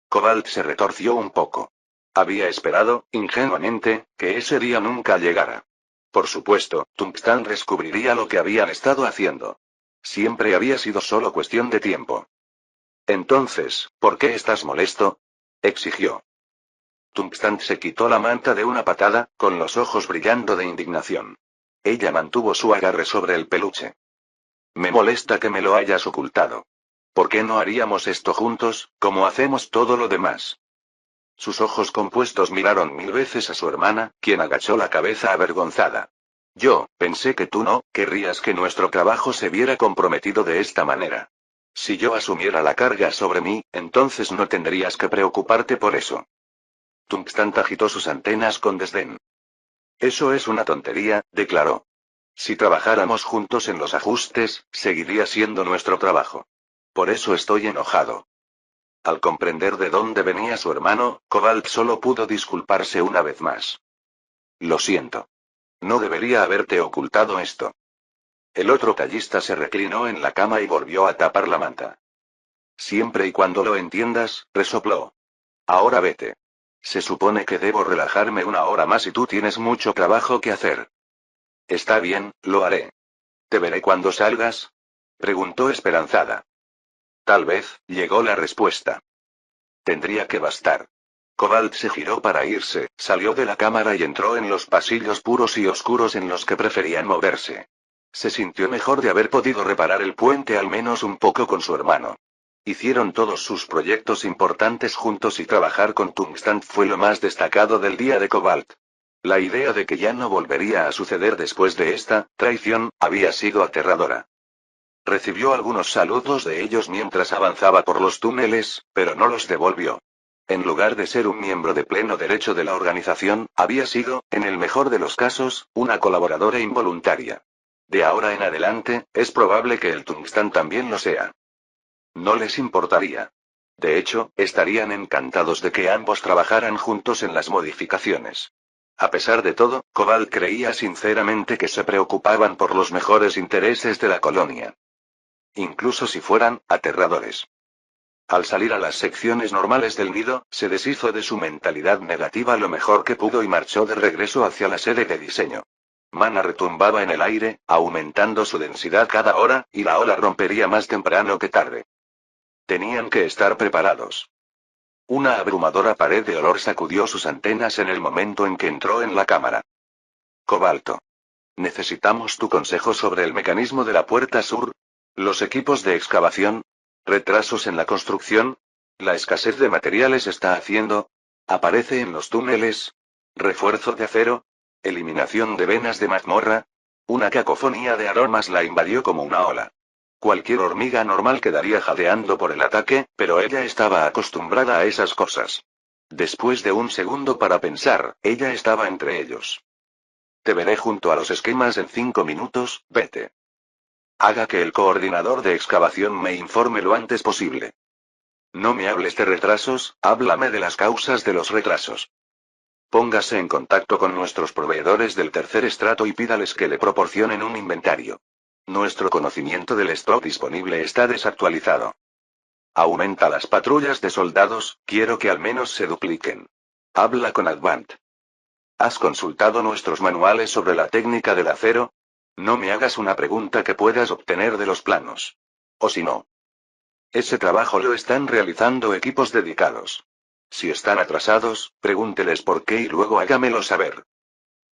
[SPEAKER 1] Cobalt se retorció un poco. Había esperado, ingenuamente, que ese día nunca llegara. Por supuesto, Tungstant descubriría lo que habían estado haciendo. Siempre había sido solo cuestión de tiempo. Entonces, ¿por qué estás molesto? Exigió. Tungstant se quitó la manta de una patada, con los ojos brillando de indignación. Ella mantuvo su agarre sobre el peluche. Me molesta que me lo hayas ocultado. ¿Por qué no haríamos esto juntos, como hacemos todo lo demás? Sus ojos compuestos miraron 1000 veces a su hermana, quien agachó la cabeza avergonzada. Yo, pensé que tú no querrías que nuestro trabajo se viera comprometido de esta manera. Si yo asumiera la carga sobre mí, entonces no tendrías que preocuparte por eso. Tungstant agitó sus antenas con desdén. Eso es una tontería, declaró. Si trabajáramos juntos en los ajustes, seguiría siendo nuestro trabajo. Por eso estoy enojado. Al comprender de dónde venía su hermano, Cobalt solo pudo disculparse una vez más. Lo siento. No debería haberte ocultado esto. El otro tallista se reclinó en la cama y volvió a tapar la manta. Siempre y cuando lo entiendas, resopló. Ahora vete. Se supone que debo relajarme una hora más y tú tienes mucho trabajo que hacer. Está bien, lo haré. ¿Te veré cuando salgas? Preguntó esperanzada. Tal vez, llegó la respuesta. Tendría que bastar. Cobalt se giró para irse, salió de la cámara y entró en los pasillos puros y oscuros en los que preferían moverse. Se sintió mejor de haber podido reparar el puente al menos un poco con su hermano. Hicieron todos sus proyectos importantes juntos y trabajar con Tungstant fue lo más destacado del día de Cobalt. La idea de que ya no volvería a suceder después de esta traición había sido aterradora. Recibió algunos saludos de ellos mientras avanzaba por los túneles, pero no los devolvió. En lugar de ser un miembro de pleno derecho de la organización, había sido, en el mejor de los casos, una colaboradora involuntaria. De ahora en adelante, es probable que el Tungstant también lo sea. No les importaría. De hecho, estarían encantados de que ambos trabajaran juntos en las modificaciones. A pesar de todo, Cobalt creía sinceramente que se preocupaban por los mejores intereses de la colonia. Incluso si fueran aterradores. Al salir a las secciones normales del nido, se deshizo de su mentalidad negativa lo mejor que pudo y marchó de regreso hacia la sede de diseño. Mana retumbaba en el aire, aumentando su densidad cada hora, y la ola rompería más temprano que tarde. Tenían que estar preparados. Una abrumadora pared de olor sacudió sus antenas en el momento en que entró en la cámara. Cobalto. Necesitamos tu consejo sobre el mecanismo de la puerta sur. Los equipos de excavación. Retrasos en la construcción. La escasez de materiales está haciendo. Aparece en los túneles. Refuerzo de acero. Eliminación de venas de mazmorra. Una cacofonía de aromas la invadió como una ola. Cualquier hormiga normal quedaría jadeando por el ataque, pero ella estaba acostumbrada a esas cosas. Después de un segundo para pensar, ella estaba entre ellos. Te veré junto a los esquemas en 5 minutos, vete. Haga que el coordinador de excavación me informe lo antes posible. No me hables de retrasos, háblame de las causas de los retrasos. Póngase en contacto con nuestros proveedores del tercer estrato y pídales que le proporcionen un inventario. Nuestro conocimiento del stock disponible está desactualizado. Aumenta las patrullas de soldados, quiero que al menos se dupliquen. Habla con Advant. ¿Has consultado nuestros manuales sobre la técnica del acero? No me hagas una pregunta que puedas obtener de los planos. O si no. Ese trabajo lo están realizando equipos dedicados. Si están atrasados, pregúnteles por qué y luego hágamelo saber.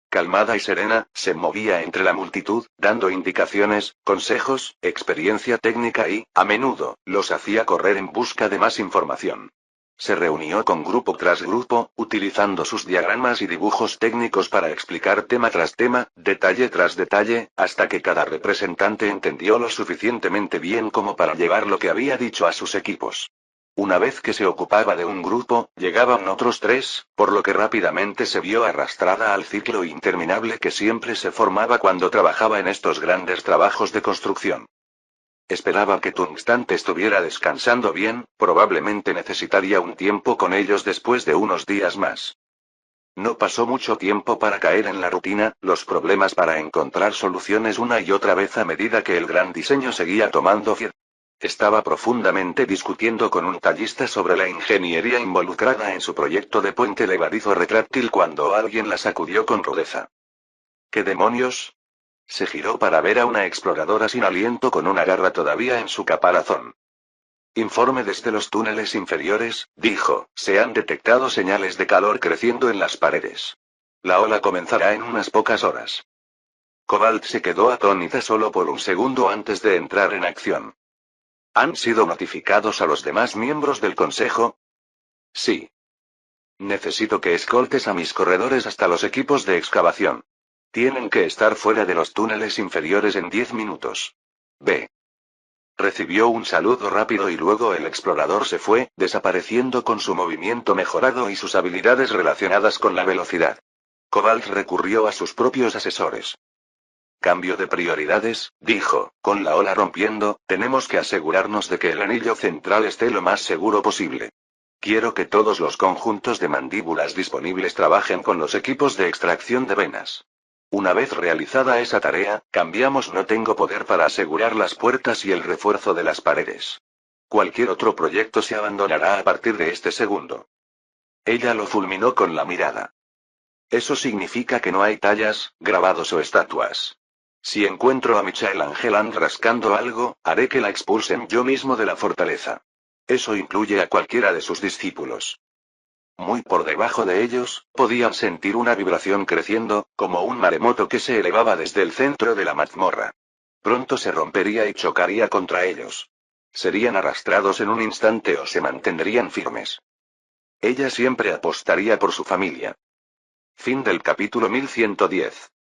[SPEAKER 1] Calmada y serena, se movía entre la multitud, dando indicaciones, consejos, experiencia técnica y, a menudo, los hacía correr en busca de más información. Se reunió con grupo tras grupo, utilizando sus diagramas y dibujos técnicos para explicar tema tras tema, detalle tras detalle, hasta que cada representante entendió lo suficientemente bien como para llevar lo que había dicho a sus equipos. Una vez que se ocupaba de un grupo, llegaban otros 3, por lo que rápidamente se vio arrastrada al ciclo interminable que siempre se formaba cuando trabajaba en estos grandes trabajos de construcción. Esperaba que Tungstant estuviera descansando bien, probablemente necesitaría un tiempo con ellos después de unos días más. No pasó mucho tiempo para caer en la rutina, los problemas para encontrar soluciones una y otra vez a medida que el gran diseño seguía tomando forma. Estaba profundamente discutiendo con un tallista sobre la ingeniería involucrada en su proyecto de puente levadizo retráctil cuando alguien la sacudió con rudeza. ¿Qué demonios? Se giró para ver a una exploradora sin aliento con una garra todavía en su caparazón. Informe desde los túneles inferiores, dijo, se han detectado señales de calor creciendo en las paredes. La ola comenzará en unas pocas horas. Cobalt se quedó atónita solo por un segundo antes de entrar en acción. ¿Han sido notificados a los demás miembros del consejo? Sí. Necesito que escoltes a mis corredores hasta los equipos de excavación. Tienen que estar fuera de los túneles inferiores en 10 minutos. Ve. Recibió un saludo rápido y luego el explorador se fue, desapareciendo con su movimiento mejorado y sus habilidades relacionadas con la velocidad. Cobalt recurrió a sus propios asesores. Cambio de prioridades, dijo, con la ola rompiendo, tenemos que asegurarnos de que el anillo central esté lo más seguro posible. Quiero que todos los conjuntos de mandíbulas disponibles trabajen con los equipos de extracción de venas. Una vez realizada esa tarea, cambiamos. No tengo poder para asegurar las puertas y el refuerzo de las paredes. Cualquier otro proyecto se abandonará a partir de este segundo. Ella lo fulminó con la mirada. Eso significa que no hay tallas, grabados o estatuas. Si encuentro a Michael Angeland rascando algo, haré que la expulsen yo mismo de la fortaleza. Eso incluye a cualquiera de sus discípulos. Muy por debajo de ellos, podían sentir una vibración creciendo, como un maremoto que se elevaba desde el centro de la mazmorra. Pronto se rompería y chocaría contra ellos. Serían arrastrados en un instante o se mantendrían firmes. Ella siempre apostaría por su familia. Fin del capítulo 1110.